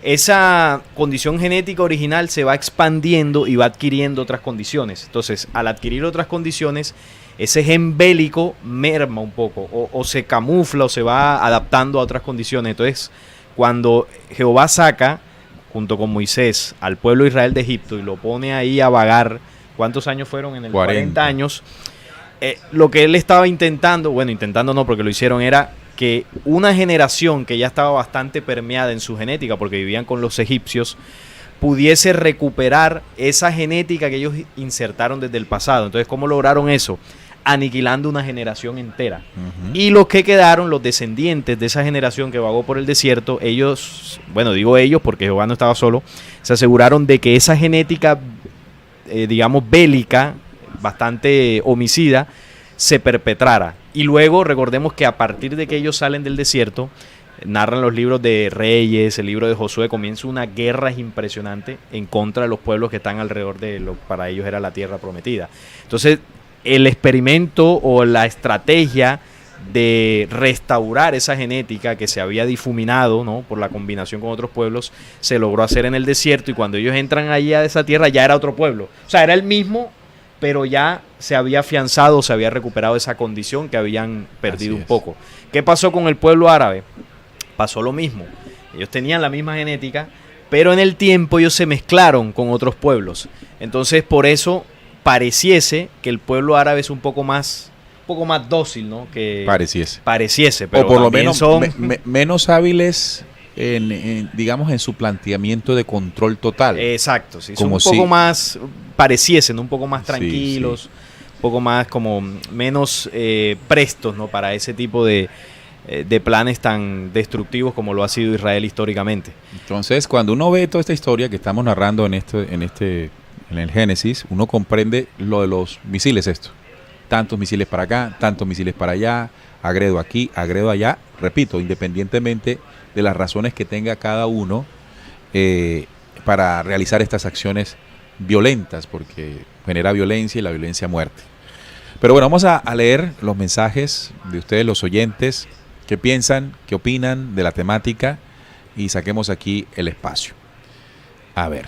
S3: esa condición genética original se va expandiendo y va adquiriendo otras condiciones. Entonces, al adquirir otras condiciones, ese gen bélico merma un poco, o se camufla o se va adaptando a otras condiciones. Entonces, cuando Jehová saca, junto con Moisés, al pueblo de Israel de Egipto y lo pone ahí a vagar, ¿cuántos años fueron? En el 40 años. Lo que él estaba intentando no, porque lo hicieron, era que una generación que ya estaba bastante permeada en su genética, porque vivían con los egipcios, pudiese recuperar esa genética que ellos insertaron desde el pasado. Entonces, ¿cómo lograron eso? Aniquilando una generación entera. Y los que quedaron, los descendientes de esa generación que vagó por el desierto, ellos, digo ellos porque Jehová no estaba solo, se aseguraron de que esa genética, digamos, bélica, bastante homicida, se perpetrara. Y luego recordemos que a partir de que ellos salen del desierto, narran los libros de Reyes, el libro de Josué, comienza una guerra impresionante en contra de los pueblos que están alrededor de lo que para ellos era la tierra prometida. Entonces, el experimento o la estrategia de restaurar esa genética que se había difuminado, ¿no?, por la combinación con otros pueblos, se logró hacer en el desierto, y cuando ellos entran allí a esa tierra ya era otro pueblo. O sea, era el mismo, pero ya se había afianzado, se había recuperado esa condición que habían perdido un poco. ¿Qué pasó con el pueblo árabe? Pasó lo mismo. Ellos tenían la misma genética, pero en el tiempo ellos se mezclaron con otros pueblos. Entonces, por eso pareciese que el pueblo árabe es un poco más dócil, ¿no? Que pareciese, pero
S2: o por lo menos
S3: son
S2: menos hábiles digamos, en su planteamiento de control total.
S3: Exacto, sí, son un poco más, pareciesen un poco más tranquilos, un poco más como menos prestos, ¿no?, para ese tipo de planes tan destructivos como lo ha sido Israel históricamente.
S2: Entonces, cuando uno ve toda esta historia que estamos narrando en el Génesis, uno comprende lo de los misiles, tantos misiles para acá, tantos misiles para allá, agredo aquí, agredo allá, repito, independientemente de las razones que tenga cada uno para realizar estas acciones violentas, porque genera violencia y la violencia muerte. Pero bueno, vamos a leer los mensajes de ustedes, los oyentes, qué piensan, qué opinan de la temática, y saquemos aquí el espacio. A ver,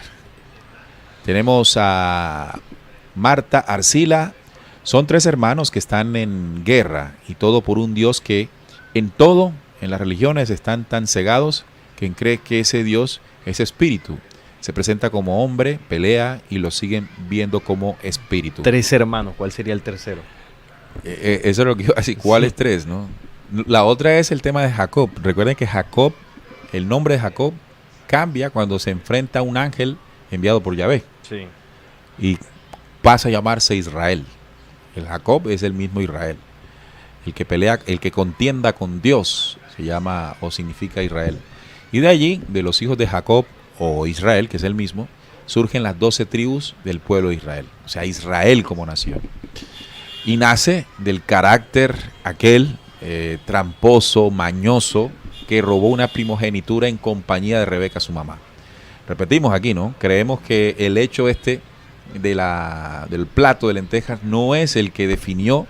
S2: tenemos a Marta Arcila. Son 3 hermanos que están en guerra, y todo por un Dios que en todo, en las religiones, están tan cegados que creen que ese Dios es espíritu. Se presenta como hombre, pelea y lo siguen viendo como espíritu.
S3: 3 hermanos, ¿cuál sería el tercero?
S2: Eso es lo que iba a decir, ¿cuáles 3, no? La otra es el tema de Jacob. Recuerden que Jacob, el nombre de Jacob cambia cuando se enfrenta a un ángel enviado por Yahvé.
S3: Sí.
S2: Y pasa a llamarse Israel. El Jacob es el mismo Israel. El que pelea, el que contienda con Dios, se llama o significa Israel. Y de allí, de los hijos de Jacob o Israel, que es el mismo, surgen las 12 tribus del pueblo de Israel. O sea, Israel como nación. Y nace del carácter aquel tramposo, mañoso, que robó una primogenitura en compañía de Rebeca, su mamá. Repetimos aquí, ¿no? Creemos que el hecho del plato de lentejas no es el que definió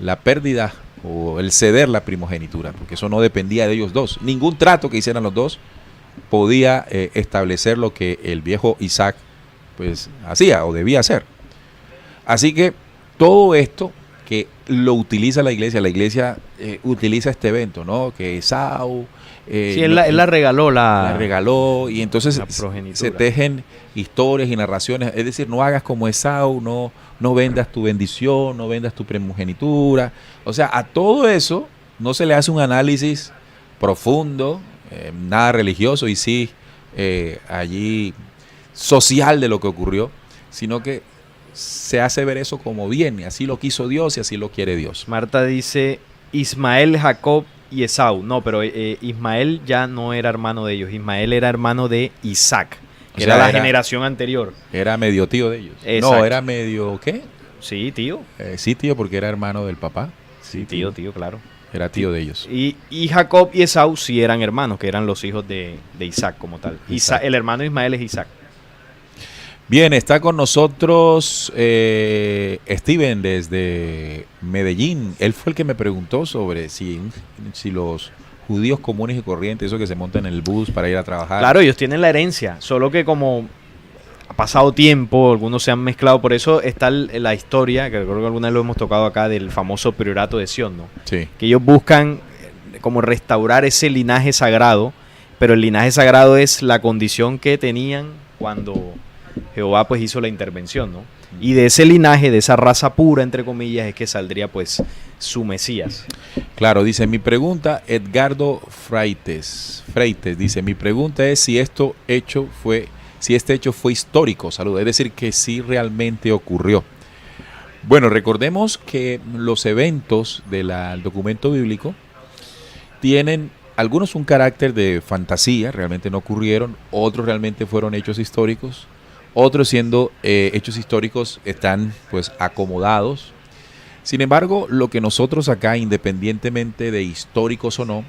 S2: la pérdida o el ceder la primogenitura, porque eso no dependía de ellos dos. Ningún trato que hicieran los dos podía establecer lo que el viejo Isaac pues hacía o debía hacer. Así que todo esto que lo utiliza la iglesia utiliza este evento, ¿no? Que Esaú
S3: él la regaló,
S2: la regaló, y entonces
S3: la
S2: se tejen historias y narraciones. Es decir, no hagas como Esaú, no vendas tu bendición, no vendas tu primogenitura. O sea, a todo eso no se le hace un análisis profundo, nada religioso y sí allí social de lo que ocurrió, sino que se hace ver eso como bien, y así lo quiso Dios y así lo quiere Dios.
S3: Marta dice Ismael, Jacob y Esaú. No, pero Ismael ya no era hermano de ellos. Ismael era hermano de Isaac. que era la generación anterior.
S2: Era medio tío de ellos.
S3: Exacto.
S2: No, era medio, ¿qué?
S3: Sí, tío.
S2: Sí, tío, porque era hermano del papá.
S3: Sí, tío, claro.
S2: Era tío de ellos.
S3: Y Jacob y Esaú sí eran hermanos, que eran los hijos de Isaac como tal. El hermano de Ismael es Isaac.
S2: Bien, está con nosotros Steven desde Medellín. Él fue el que me preguntó sobre si los judíos comunes y corrientes, eso que se montan en el bus para ir a trabajar.
S3: Claro, ellos tienen la herencia, solo que como ha pasado tiempo, algunos se han mezclado, por eso está la historia, que creo que alguna vez lo hemos tocado acá, del famoso priorato de Sion, ¿no?
S2: Sí.
S3: Que ellos buscan como restaurar ese linaje sagrado, pero el linaje sagrado es la condición que tenían cuando Jehová pues hizo la intervención, ¿no? Y de ese linaje, de esa raza pura, entre comillas, es que saldría pues su Mesías.
S2: Claro, dice, mi pregunta, Edgardo Freites, dice, mi pregunta es si este hecho fue histórico, saludos, es decir, que sí realmente ocurrió. Bueno, recordemos que los eventos del documento bíblico tienen algunos un carácter de fantasía, realmente no ocurrieron, otros realmente fueron hechos históricos, otros siendo hechos históricos están pues acomodados. Sin embargo, lo que nosotros acá, independientemente de históricos o no,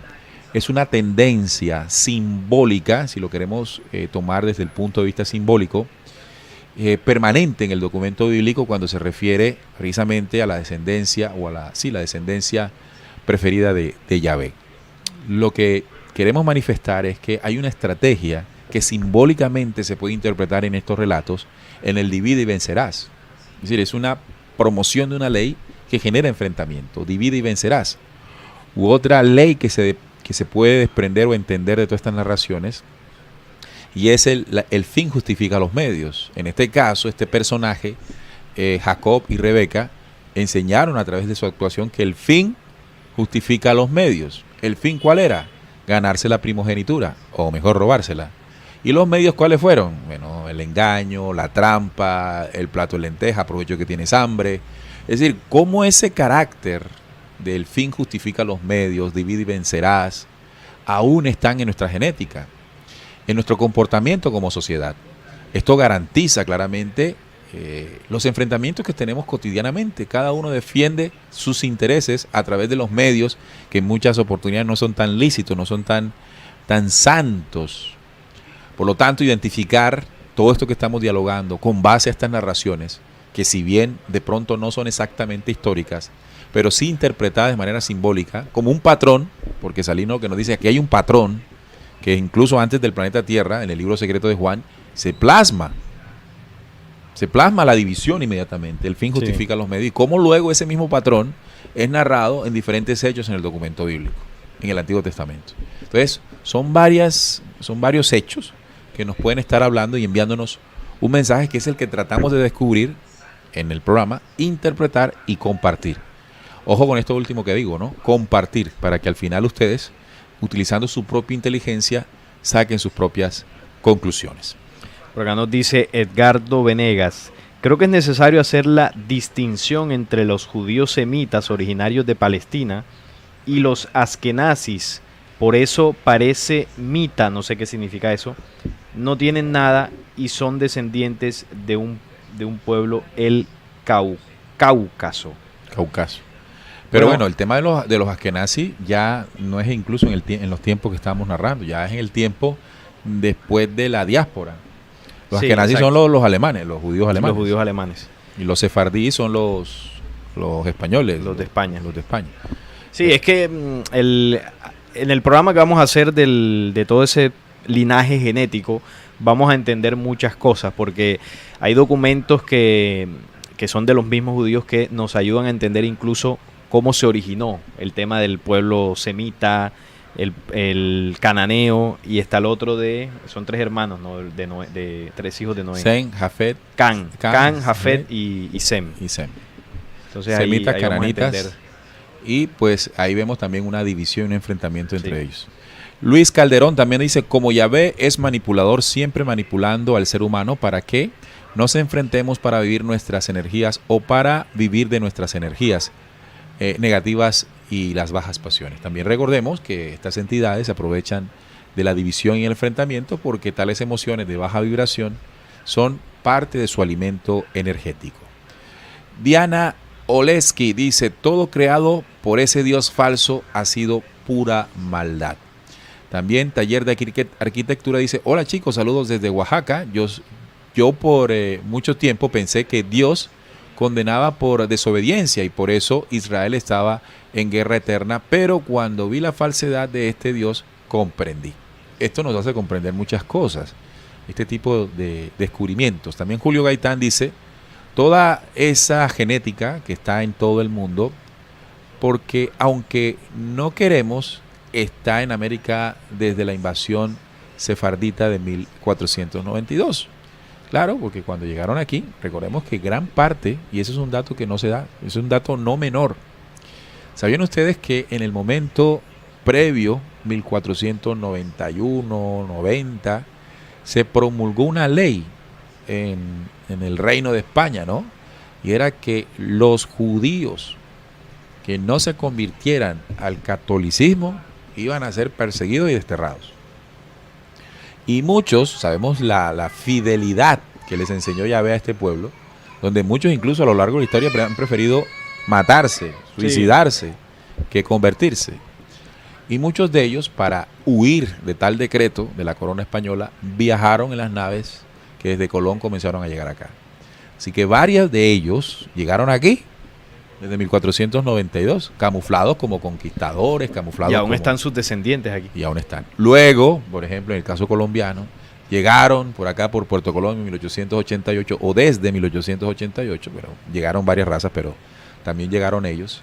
S2: es una tendencia simbólica, si lo queremos tomar desde el punto de vista simbólico, permanente en el documento bíblico cuando se refiere precisamente a la descendencia o la descendencia preferida de Yahvé. Lo que queremos manifestar es que hay una estrategia que simbólicamente se puede interpretar en estos relatos en el divide y vencerás. Es decir, es una promoción de una ley que genera enfrentamiento, divide y vencerás. U otra ley que se puede desprender o entender de todas estas narraciones, y es el fin justifica los medios. En este caso, este personaje, Jacob y Rebeca, enseñaron a través de su actuación que el fin justifica los medios. ¿El fin cuál era? Ganarse la primogenitura, o mejor, robársela. ¿Y los medios cuáles fueron? Bueno, el engaño, la trampa, el plato de lenteja, aprovecho que tienes hambre. Es decir, cómo ese carácter del fin justifica los medios, divide y vencerás, aún están en nuestra genética, en nuestro comportamiento como sociedad. Esto garantiza claramente los enfrentamientos que tenemos cotidianamente. Cada uno defiende sus intereses a través de los medios, que en muchas oportunidades no son tan lícitos, no son tan santos. Por lo tanto, identificar todo esto que estamos dialogando con base a estas narraciones, que si bien de pronto no son exactamente históricas, pero sí interpretadas de manera simbólica, como un patrón, porque Salino que nos dice que hay un patrón, que incluso antes del planeta Tierra, en el libro secreto de Juan, se plasma la división inmediatamente, el fin justifica los medios, y cómo luego ese mismo patrón es narrado en diferentes hechos en el documento bíblico, en el Antiguo Testamento. Entonces, son varios hechos que nos pueden estar hablando y enviándonos un mensaje que es el que tratamos de descubrir en el programa, interpretar y compartir. Ojo con esto último que digo, ¿no? Compartir, para que al final ustedes, utilizando su propia inteligencia, saquen sus propias conclusiones.
S3: Por acá nos dice Edgardo Venegas, creo que es necesario hacer la distinción entre los judíos semitas originarios de Palestina y los askenazis, por eso parece mita, no sé qué significa eso, no tienen nada y son descendientes de un pueblo, el Cáucaso.
S2: Pero bueno, el tema de los askenazis ya no es incluso en los tiempos que estamos narrando, ya es en el tiempo después de la diáspora. Los askenazis son los alemanes, los judíos alemanes.
S3: Los judíos alemanes.
S2: Y los sefardíes son los españoles.
S3: Los de España.
S2: Los de España.
S3: Sí, es que en el programa que vamos a hacer de todo ese linaje genético, vamos a entender muchas cosas, porque hay documentos que son de los mismos judíos que nos ayudan a entender incluso cómo se originó el tema del pueblo semita, el cananeo, y está el otro son tres hermanos, ¿no? de tres hijos de Noé.
S2: Sem, Jafet,
S3: Can, Jafet y Sem. Entonces
S2: semitas,
S3: ahí
S2: cananitas, y pues ahí vemos también una división, un enfrentamiento entre ellos. Luis Calderón también dice, como Yahvé es manipulador, siempre manipulando al ser humano para que nos enfrentemos para vivir nuestras energías o para vivir de nuestras energías negativas y las bajas pasiones. También recordemos que estas entidades se aprovechan de la división y el enfrentamiento, porque tales emociones de baja vibración son parte de su alimento energético. Diana Oleski dice, todo creado por ese Dios falso ha sido pura maldad. También Taller de Arquitectura dice, hola chicos, saludos desde Oaxaca. Yo por mucho tiempo pensé que Dios condenaba por desobediencia y por eso Israel estaba en guerra eterna, pero cuando vi la falsedad de este Dios, comprendí. Esto nos hace comprender muchas cosas, este tipo de descubrimientos. También Julio Gaitán dice, toda esa genética que está en todo el mundo, porque aunque no queremos, está en América desde la invasión sefardita de 1492. Claro, porque cuando llegaron aquí, recordemos que gran parte, y ese es un dato que no se da, es un dato no menor. ¿Sabían ustedes que en el momento previo, 1491, 90, se promulgó una ley en el Reino de España, ¿no? Y era que los judíos que no se convirtieran al catolicismo iban a ser perseguidos y desterrados. Y muchos, sabemos la fidelidad que les enseñó Yahvé a este pueblo, donde muchos incluso a lo largo de la historia han preferido matarse, suicidarse, que convertirse. Y muchos de ellos, para huir de tal decreto de la corona española, viajaron en las naves que desde Colón comenzaron a llegar acá. Así que varios de ellos llegaron aquí desde 1492, camuflados como conquistadores, camuflados
S3: y aún
S2: como,
S3: están sus descendientes aquí.
S2: Y aún están. Luego, por ejemplo, en el caso colombiano, llegaron por acá, por Puerto Colón en 1888, o desde 1888, pero llegaron varias razas, pero también llegaron ellos.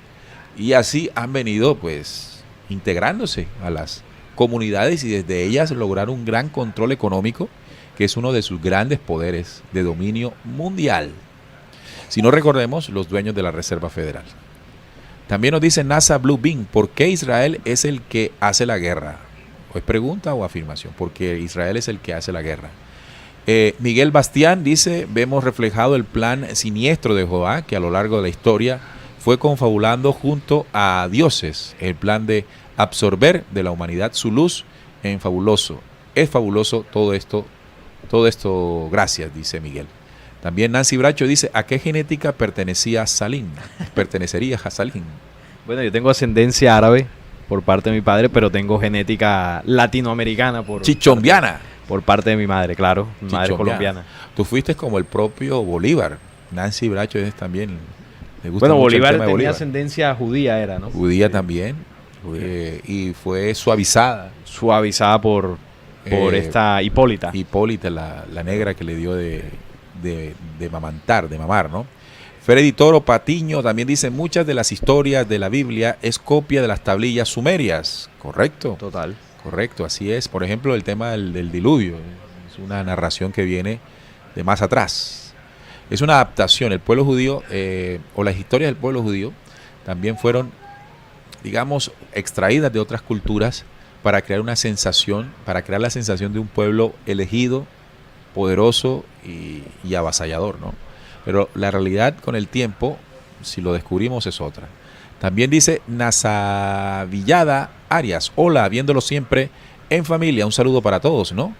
S2: Y así han venido, pues, integrándose a las comunidades y desde ellas lograr un gran control económico, que es uno de sus grandes poderes de dominio mundial. Si no, recordemos los dueños de la Reserva Federal. También nos dice NASA Blue Bean, ¿por qué Israel es el que hace la guerra? ¿O es pregunta o afirmación? Porque Israel es el que hace la guerra. Miguel Bastián dice, vemos reflejado el plan siniestro de Jehová, que a lo largo de la historia fue confabulando junto a dioses, el plan de absorber de la humanidad su luz en fabuloso. Es fabuloso todo esto, gracias, dice Miguel. También Nancy Bracho dice, ¿a qué genética pertenecería Salim?
S3: Bueno, yo tengo ascendencia árabe por parte de mi padre, pero tengo genética latinoamericana
S2: chichombiana.
S3: Por parte de mi madre, claro. Mi madre es colombiana.
S2: Tú fuiste como el propio Bolívar. Nancy Bracho es también... Le gusta
S3: bueno,
S2: mucho
S3: Bolívar
S2: el tema de
S3: tenía
S2: Bolívar.
S3: Ascendencia judía, era, ¿no?
S2: Judía también. Y fue suavizada.
S3: Suavizada por esta Hipólita.
S2: Hipólita, la negra que le dio de mamar, ¿no? Freddy Toro Patiño también dice, muchas de las historias de la Biblia es copia de las tablillas sumerias. ¿Correcto?
S3: Total.
S2: Correcto, así es. Por ejemplo, el tema del diluvio. Es una narración que viene de más atrás. Es una adaptación. El pueblo judío, o las historias del pueblo judío, también fueron, digamos, extraídas de otras culturas para crear una sensación, para crear la sensación de un pueblo elegido, poderoso y avasallador, ¿no? Pero la realidad con el tiempo, si lo descubrimos, es otra. También dice Nazavillada Arias, hola, viéndolo siempre en familia, un saludo para todos, ¿no?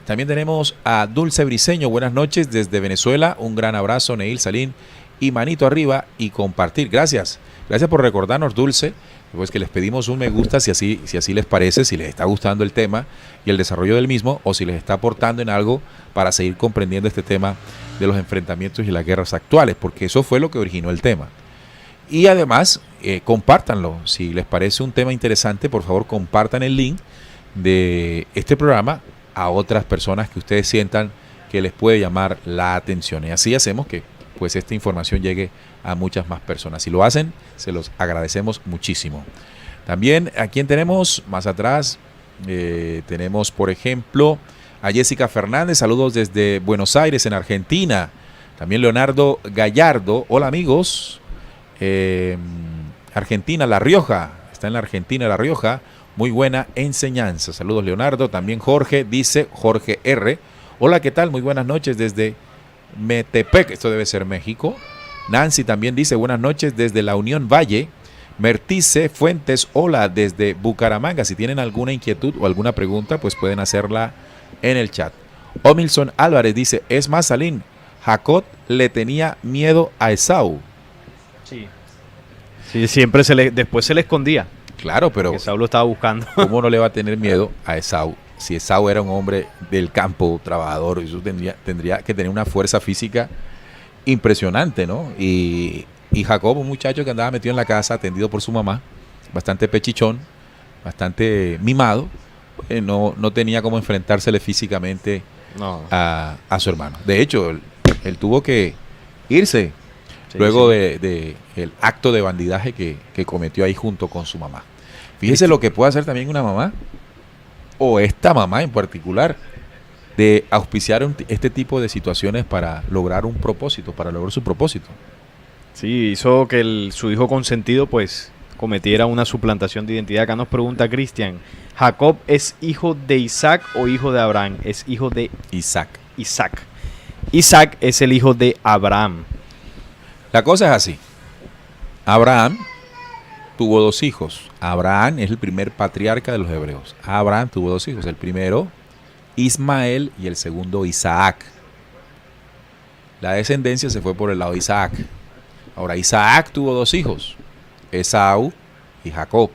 S2: También tenemos a Dulce Briseño, buenas noches desde Venezuela, un gran abrazo, Neil Salín, y manito arriba y compartir. Gracias por recordarnos, Dulce, pues que les pedimos un me gusta si así les parece, si les está gustando el tema y el desarrollo del mismo, o si les está aportando en algo para seguir comprendiendo este tema de los enfrentamientos y las guerras actuales, porque eso fue lo que originó el tema. Y además, compártanlo. Si les parece un tema interesante, por favor compartan el link de este programa a otras personas que ustedes sientan que les puede llamar la atención. Y así hacemos que pues esta información llegue a muchas más personas. Si lo hacen, se los agradecemos muchísimo. También, ¿a quién tenemos? Más atrás tenemos, por ejemplo, a Jessica Fernández. Saludos desde Buenos Aires, en Argentina. También Leonardo Gallardo. Hola, amigos. Argentina, La Rioja. Está en la Argentina, La Rioja. Muy buena enseñanza. Saludos, Leonardo. También Jorge, dice Jorge R. Hola, ¿qué tal? Muy buenas noches desde Metepec. Esto debe ser México. Nancy también dice buenas noches desde la Unión Valle. Mertice Fuentes, hola desde Bucaramanga. Si tienen alguna inquietud o alguna pregunta, pues pueden hacerla en el chat. Omilson Álvarez dice, es más, Salín, Jacob le tenía miedo a Esaú.
S3: Sí. Sí, siempre después se le escondía.
S2: Claro, pero
S3: Esaú lo estaba buscando.
S2: ¿cómo no le va a tener miedo a Esaú? Si Esaú era un hombre del campo, trabajador, eso tendría que tener una fuerza física impresionante, ¿no? Y Jacob, un muchacho que andaba metido en la casa, atendido por su mamá, bastante pechichón, bastante mimado, no tenía cómo enfrentársele físicamente a su hermano. De hecho, él tuvo que irse luego de el acto de bandidaje que cometió ahí junto con su mamá. Fíjese lo que puede hacer también una mamá, o esta mamá en particular, de auspiciar este tipo de situaciones para lograr un propósito, para lograr su propósito.
S3: Sí, hizo que su hijo consentido pues cometiera una suplantación de identidad. Acá nos pregunta Cristian, ¿Jacob es hijo de Isaac o hijo de Abraham? Es hijo de
S2: Isaac.
S3: Isaac es el hijo de Abraham.
S2: La cosa es así. Abraham tuvo 2 hijos. Abraham es el primer patriarca de los hebreos. Abraham tuvo 2 hijos. El primero, Ismael, y el segundo, Isaac. La descendencia se fue por el lado de Isaac. Ahora, Isaac tuvo 2 hijos, Esaú y Jacob.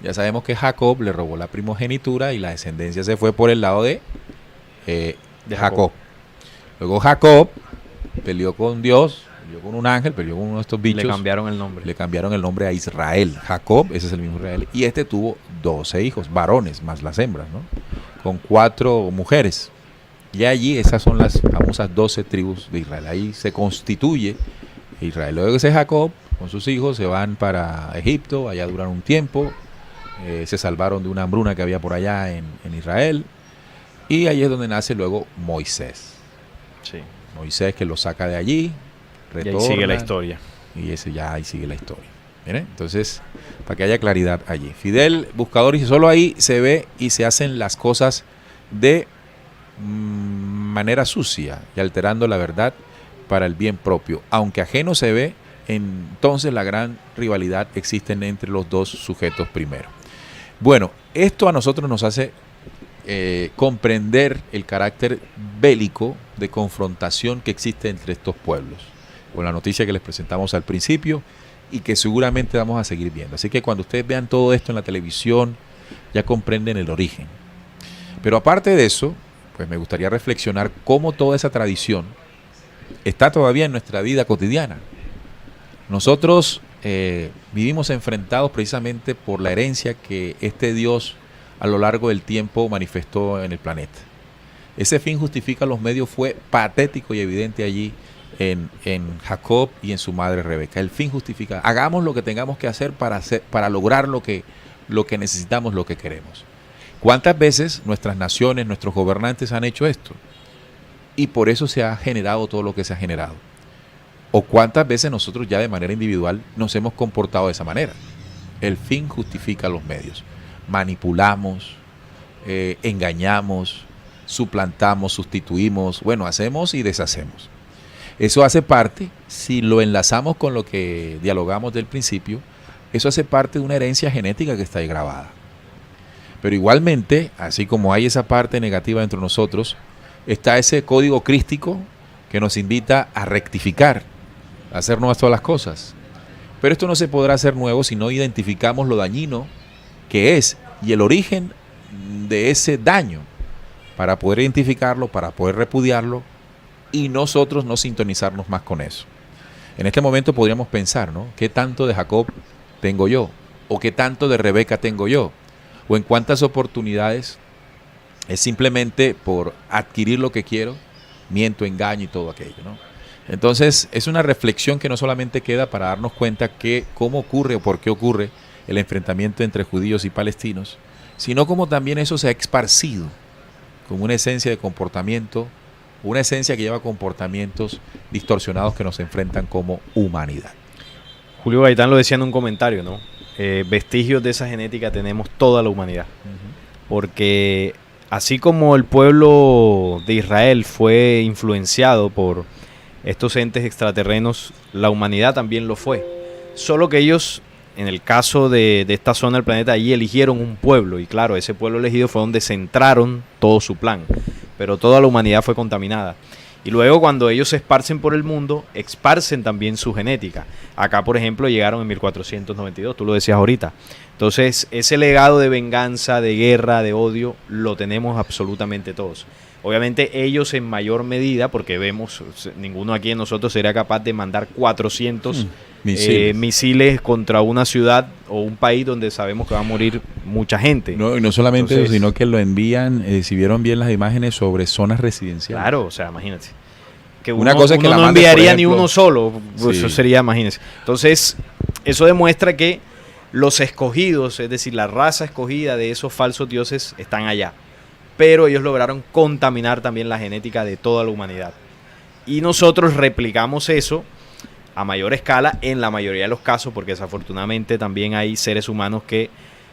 S2: Ya sabemos que Jacob le robó la primogenitura y la descendencia se fue por el lado de Jacob. Luego Jacob peleó con Dios, peleó con un ángel, peleó con uno de estos bichos.
S3: Le cambiaron el nombre.
S2: Le cambiaron el nombre a Israel. Jacob, ese es el mismo Israel. Y este tuvo 12 hijos, varones, más las hembras, ¿no? Con 4 mujeres. Y allí esas son las famosas 12 tribus de Israel. Ahí se constituye Israel. Luego ese Jacob con sus hijos se van para Egipto, allá duran un tiempo, se salvaron de una hambruna que había por allá en Israel, y ahí es donde nace luego Moisés.
S3: Sí.
S2: Moisés, que lo saca de allí, retorna,
S3: y ahí sigue la historia.
S2: Y ahí sigue la historia. ¿Miren? Entonces, para que haya claridad allí. Fidel Buscador dice, solo ahí se ve y se hacen las cosas de manera sucia y alterando la verdad para el bien propio. Aunque ajeno se ve, entonces la gran rivalidad existe entre los 2 sujetos primero. Bueno, esto a nosotros nos hace comprender el carácter bélico de confrontación que existe entre estos pueblos, con la noticia que les presentamos al principio y que seguramente vamos a seguir viendo. Así que cuando ustedes vean todo esto en la televisión, ya comprenden el origen. Pero aparte de eso, pues me gustaría reflexionar cómo toda esa tradición está todavía en nuestra vida cotidiana. Nosotros vivimos enfrentados precisamente por la herencia que este Dios a lo largo del tiempo manifestó en el planeta. Ese fin justifica los medios fue patético y evidente allí en Jacob y en su madre Rebeca. El fin justifica. Hagamos lo que tengamos que hacer para lograr lo que necesitamos, lo que queremos. ¿Cuántas veces nuestras naciones, nuestros gobernantes han hecho esto? Y por eso se ha generado todo lo que se ha generado. ¿O cuántas veces nosotros ya de manera individual nos hemos comportado de esa manera? El fin justifica los medios. Manipulamos, engañamos, suplantamos, sustituimos, bueno, hacemos y deshacemos. Eso hace parte, si lo enlazamos con lo que dialogamos del principio, eso hace parte de una herencia genética que está ahí grabada. Pero igualmente, así como hay esa parte negativa dentro de nosotros, está ese código crístico que nos invita a rectificar, a hacer nuevas todas las cosas. Pero esto no se podrá hacer nuevo si no identificamos lo dañino que es y el origen de ese daño para poder identificarlo, para poder repudiarlo y nosotros no sintonizarnos más con eso. En este momento podríamos pensar, ¿no? ¿Qué tanto de Jacob tengo yo? ¿O qué tanto de Rebeca tengo yo? ¿O en cuántas oportunidades es simplemente por adquirir lo que quiero, miento, engaño y todo aquello, ¿no? Entonces es una reflexión que no solamente queda para darnos cuenta que cómo ocurre o por qué ocurre el enfrentamiento entre judíos y palestinos, sino como también eso se ha esparcido como una esencia de comportamiento, una esencia que lleva comportamientos distorsionados que nos enfrentan como humanidad.
S3: Julio Gaitán lo decía en un comentario, ¿no? Vestigios de esa genética tenemos toda la humanidad. Porque así como el pueblo de Israel fue influenciado por estos entes extraterrenos, la humanidad también lo fue. Solo que ellos en el caso de esta zona del planeta, allí eligieron un pueblo, y claro, ese pueblo elegido fue donde centraron todo su plan, pero toda la humanidad fue contaminada. Y luego cuando ellos se esparcen por el mundo, esparcen también su genética. Acá, por ejemplo, llegaron en 1492, tú lo decías ahorita. Entonces, ese legado de venganza, de guerra, de odio, lo tenemos absolutamente todos. Obviamente ellos en mayor medida, porque vemos, ninguno aquí de nosotros sería capaz de mandar 400 misiles contra una ciudad o un país donde sabemos que va a morir mucha gente.
S2: No, y no solamente eso, sino que lo envían, si vieron bien las imágenes, sobre zonas residenciales.
S3: Claro, o sea, imagínate. Que
S2: una cosa es que
S3: uno
S2: la
S3: no
S2: mandes,
S3: enviaría
S2: por ejemplo,
S3: ni uno solo, pues
S2: sí.
S3: eso sería, imagínense. Entonces, eso demuestra que los escogidos, es decir, la raza escogida de esos falsos dioses están allá. Pero ellos lograron contaminar también la genética de toda la humanidad. Y nosotros replicamos eso a mayor escala en la mayoría de los casos, porque desafortunadamente también hay seres humanos que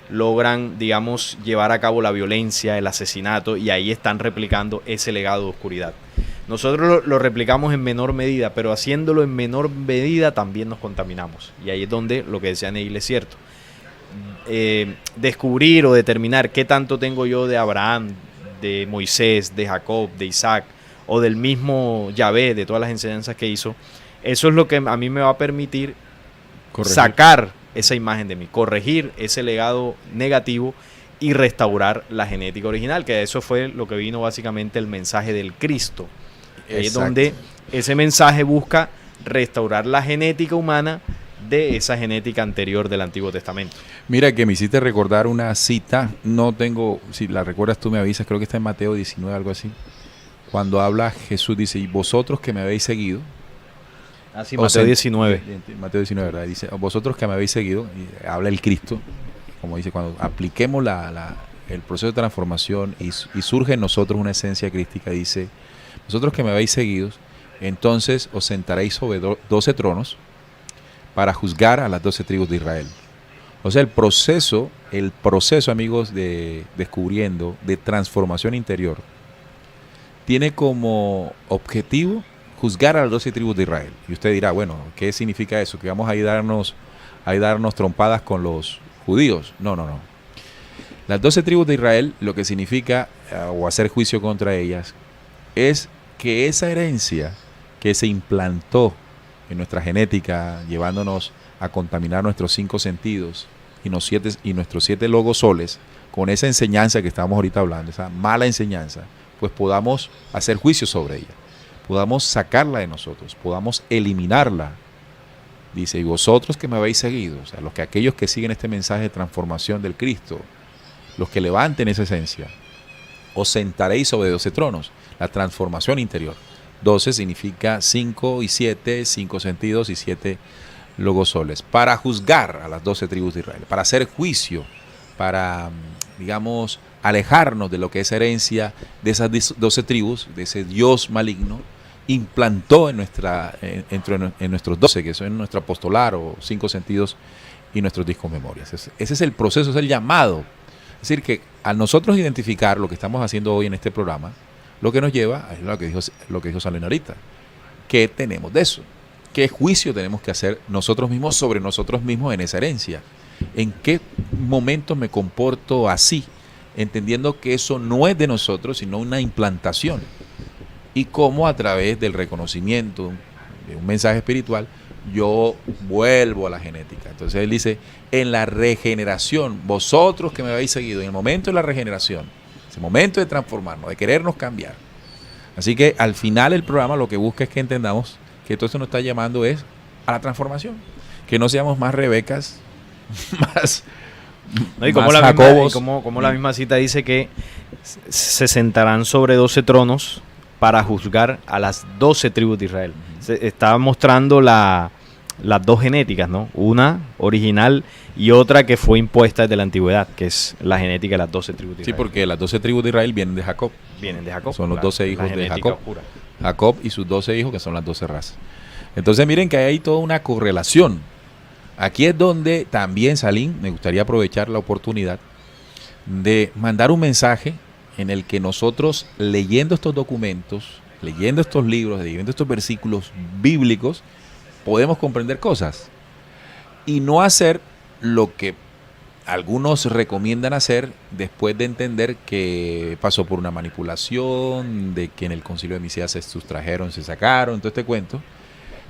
S3: logran, digamos, llevar a cabo la violencia, el asesinato, y ahí están replicando ese legado de oscuridad. Nosotros lo replicamos en menor medida, pero haciéndolo en menor medida también nos contaminamos. Y ahí es donde lo que decía Neil es cierto. Descubrir o determinar qué tanto tengo yo de Abraham, de Moisés, de Jacob, de Isaac, o del mismo Yahvé, de todas las enseñanzas que hizo, eso es lo que a mí me va a permitir sacar esa imagen de mí, corregir ese legado negativo y restaurar la genética original, que eso fue lo que vino básicamente el mensaje del Cristo. Ahí es donde ese mensaje busca restaurar la genética humana de esa genética anterior del Antiguo Testamento.
S2: Mira que me hiciste recordar una cita, no tengo, si la recuerdas tú me avisas, creo que está en Mateo 19, algo así, cuando habla Jesús, dice, y vosotros que me habéis seguido.
S3: Así, Mateo 19.
S2: Mateo 19, ¿verdad? Dice, vosotros que me habéis seguido, y habla el Cristo, como dice, cuando apliquemos el proceso de transformación y surge en nosotros una esencia crística, dice, vosotros que me habéis seguido, entonces os sentaréis sobre 12 tronos para juzgar a las 12 tribus de Israel. O sea, el proceso, amigos, de descubriendo, de transformación interior, tiene como objetivo juzgar a las 12 tribus de Israel. Y usted dirá, bueno, ¿qué significa eso? ¿Que vamos a darnos trompadas con los judíos? No. Las 12 tribus de Israel, lo que significa, o hacer juicio contra ellas, es que esa herencia que se implantó en nuestra genética, llevándonos a contaminar nuestros 5 sentidos y nuestros 7 logosoles, con esa enseñanza que estábamos ahorita hablando, esa mala enseñanza, pues podamos hacer juicio sobre ella, podamos sacarla de nosotros, podamos eliminarla. Dice, y vosotros que me habéis seguido, o sea, aquellos que siguen este mensaje de transformación del Cristo, los que levanten esa esencia, os sentaréis sobre 12 tronos, la transformación interior. 12 significa 5 y 7, 5 sentidos y 7 logosoles, para juzgar a las 12 tribus de Israel, para hacer juicio, para, digamos, alejarnos de lo que es herencia de esas 12 tribus, de ese Dios maligno, implantó en nuestros 12, que son nuestro apostolar o 5 sentidos y nuestros discos memorias. Ese es el proceso, es el llamado. Es decir, que al nosotros identificar lo que estamos haciendo hoy en este programa, lo que nos lleva a lo que dijo Salena ahorita. ¿Qué tenemos de eso? ¿Qué juicio tenemos que hacer nosotros mismos sobre nosotros mismos en esa herencia? ¿En qué momento me comporto así? Entendiendo que eso no es de nosotros, sino una implantación. Y cómo a través del reconocimiento de un mensaje espiritual, yo vuelvo a la genética. Entonces él dice, en la regeneración, vosotros que me habéis seguido, en el momento de la regeneración, ese momento de transformarnos, de querernos cambiar. Así que al final el programa lo que busca es que entendamos que todo esto nos está llamando es a la transformación. Que no seamos más Rebecas, más Jacobos.
S3: Como la misma cita dice que se sentarán sobre 12 tronos para juzgar a las 12 tribus de Israel. Se estaba mostrando las dos genéticas, ¿no? Una original y otra que fue impuesta desde la antigüedad, que es la genética de las 12 tribus de Israel.
S2: Sí, porque las 12 tribus de Israel vienen de Jacob. Son los 12 hijos de Jacob. Pura. Jacob y sus 12 hijos, que son las 12 razas. Entonces miren que hay toda una correlación. Aquí es donde también, Salim, me gustaría aprovechar la oportunidad de mandar un mensaje en el que nosotros, leyendo estos documentos, leyendo estos libros, leyendo estos versículos bíblicos, podemos comprender cosas y no hacer lo que algunos recomiendan hacer después de entender que pasó por una manipulación, de que en el concilio de Nicea se sustrajeron, se sacaron, todo este cuento.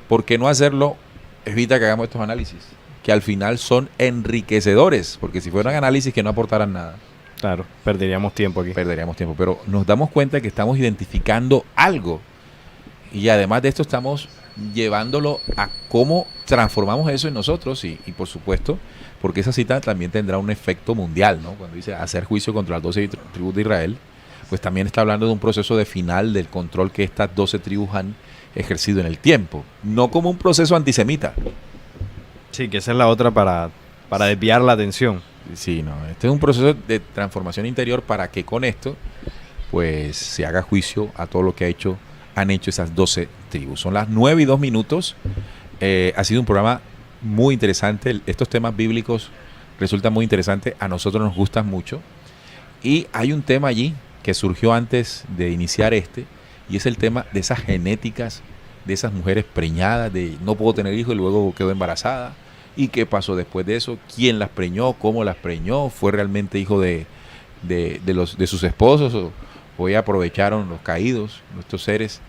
S2: ¿Por qué no hacerlo? Evita que hagamos estos análisis, que al final son enriquecedores, porque si fueran análisis que no aportaran nada,
S3: Claro, perderíamos tiempo aquí.
S2: perderíamos tiempo. Pero nos damos cuenta que estamos identificando algo, y además de esto estamos llevándolo a cómo transformamos eso en nosotros, y por supuesto, porque esa cita también tendrá un efecto mundial, ¿no? Cuando dice hacer juicio contra las 12 tribus de Israel, pues también está hablando de un proceso de final del control que estas 12 tribus han ejercido en el tiempo, no como un proceso antisemita.
S3: Sí, que esa es la otra para desviar la atención.
S2: Sí, no, este es un proceso de transformación interior para que con esto pues se haga juicio a todo lo que han hecho esas 12 tribus. Son las 9:02. Ha sido un programa muy interesante. Estos temas bíblicos resultan muy interesantes. A nosotros nos gustan mucho. Y hay un tema allí que surgió antes de iniciar y es el tema de esas genéticas, de esas mujeres preñadas, de no puedo tener hijos y luego quedó embarazada. ¿Y qué pasó después de eso? ¿Quién las preñó? ¿Cómo las preñó? ¿Fue realmente hijo de sus esposos? ¿O ya aprovecharon los caídos, nuestros seres?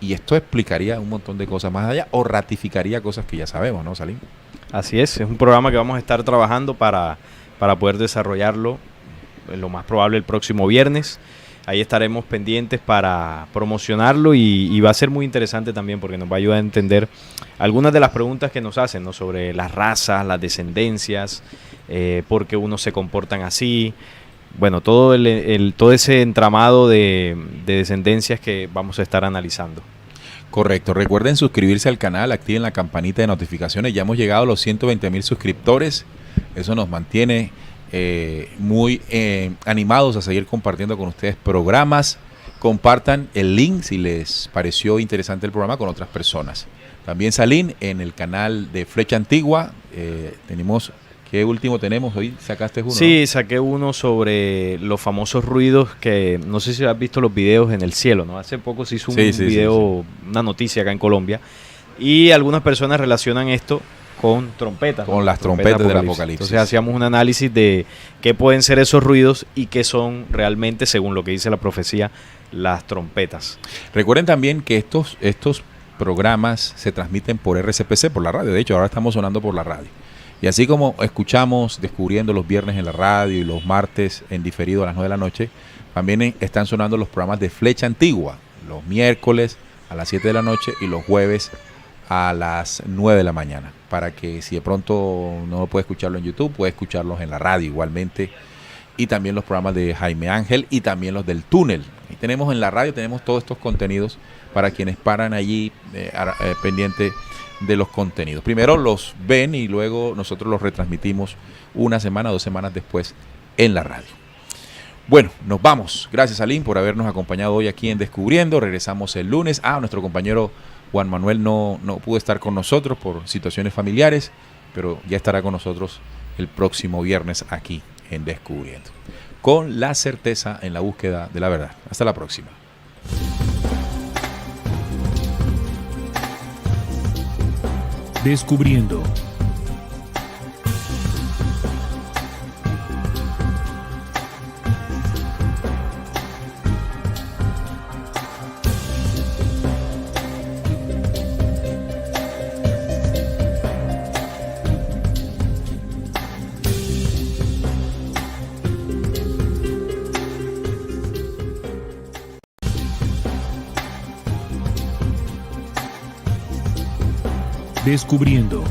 S2: Y esto explicaría un montón de cosas más allá, o ratificaría cosas que ya sabemos, ¿no, Salim?
S3: Así es un programa que vamos a estar trabajando para poder desarrollarlo, lo más probable el próximo viernes. Ahí estaremos pendientes para promocionarlo y va a ser muy interesante también porque nos va a ayudar a entender algunas de las preguntas que nos hacen, ¿no? Sobre las razas, las descendencias, por qué unos se comportan así. Bueno, todo ese entramado de descendencias que vamos a estar analizando.
S2: Correcto. Recuerden suscribirse al canal, activen la campanita de notificaciones. Ya hemos llegado a los 120,000 suscriptores. Eso nos mantiene muy animados a seguir compartiendo con ustedes programas. Compartan el link si les pareció interesante el programa con otras personas. También Salim, en el canal de Flecha Antigua, tenemos... ¿Qué último tenemos? Hoy sacaste uno.
S3: Sí, saqué uno sobre los famosos ruidos que no sé si has visto los videos en el cielo, ¿no? Hace poco se hizo un video, una noticia acá en Colombia, y algunas personas relacionan esto con trompetas.
S2: Con las trompetas del Apocalipsis.
S3: Entonces hacíamos un análisis de qué pueden ser esos ruidos y qué son realmente, según lo que dice la profecía, las trompetas.
S2: Recuerden también que estos programas se transmiten por RCPC, por la radio. De hecho, ahora estamos sonando por la radio. Y así como escuchamos Descubriendo los viernes en la radio y los martes en diferido a las 9 de la noche, también están sonando los programas de Flecha Antigua, los miércoles a las 7 de la noche y los jueves a las 9 de la mañana. Para que si de pronto no puede escucharlo en YouTube, puede escucharlos en la radio igualmente. Y también los programas de Jaime Ángel y también los del Túnel. Y tenemos en la radio, tenemos todos estos contenidos para quienes paran allí pendiente de los contenidos. Primero los ven y luego nosotros los retransmitimos una semana, 2 semanas después en la radio. Bueno, nos vamos. Gracias, Salim, por habernos acompañado hoy aquí en Descubriendo. Regresamos el lunes. Nuestro compañero Juan Manuel no pudo estar con nosotros por situaciones familiares, pero ya estará con nosotros el próximo viernes aquí en Descubriendo, con la certeza en la búsqueda de la verdad. Hasta la próxima.
S4: Descubriendo. Descubriendo.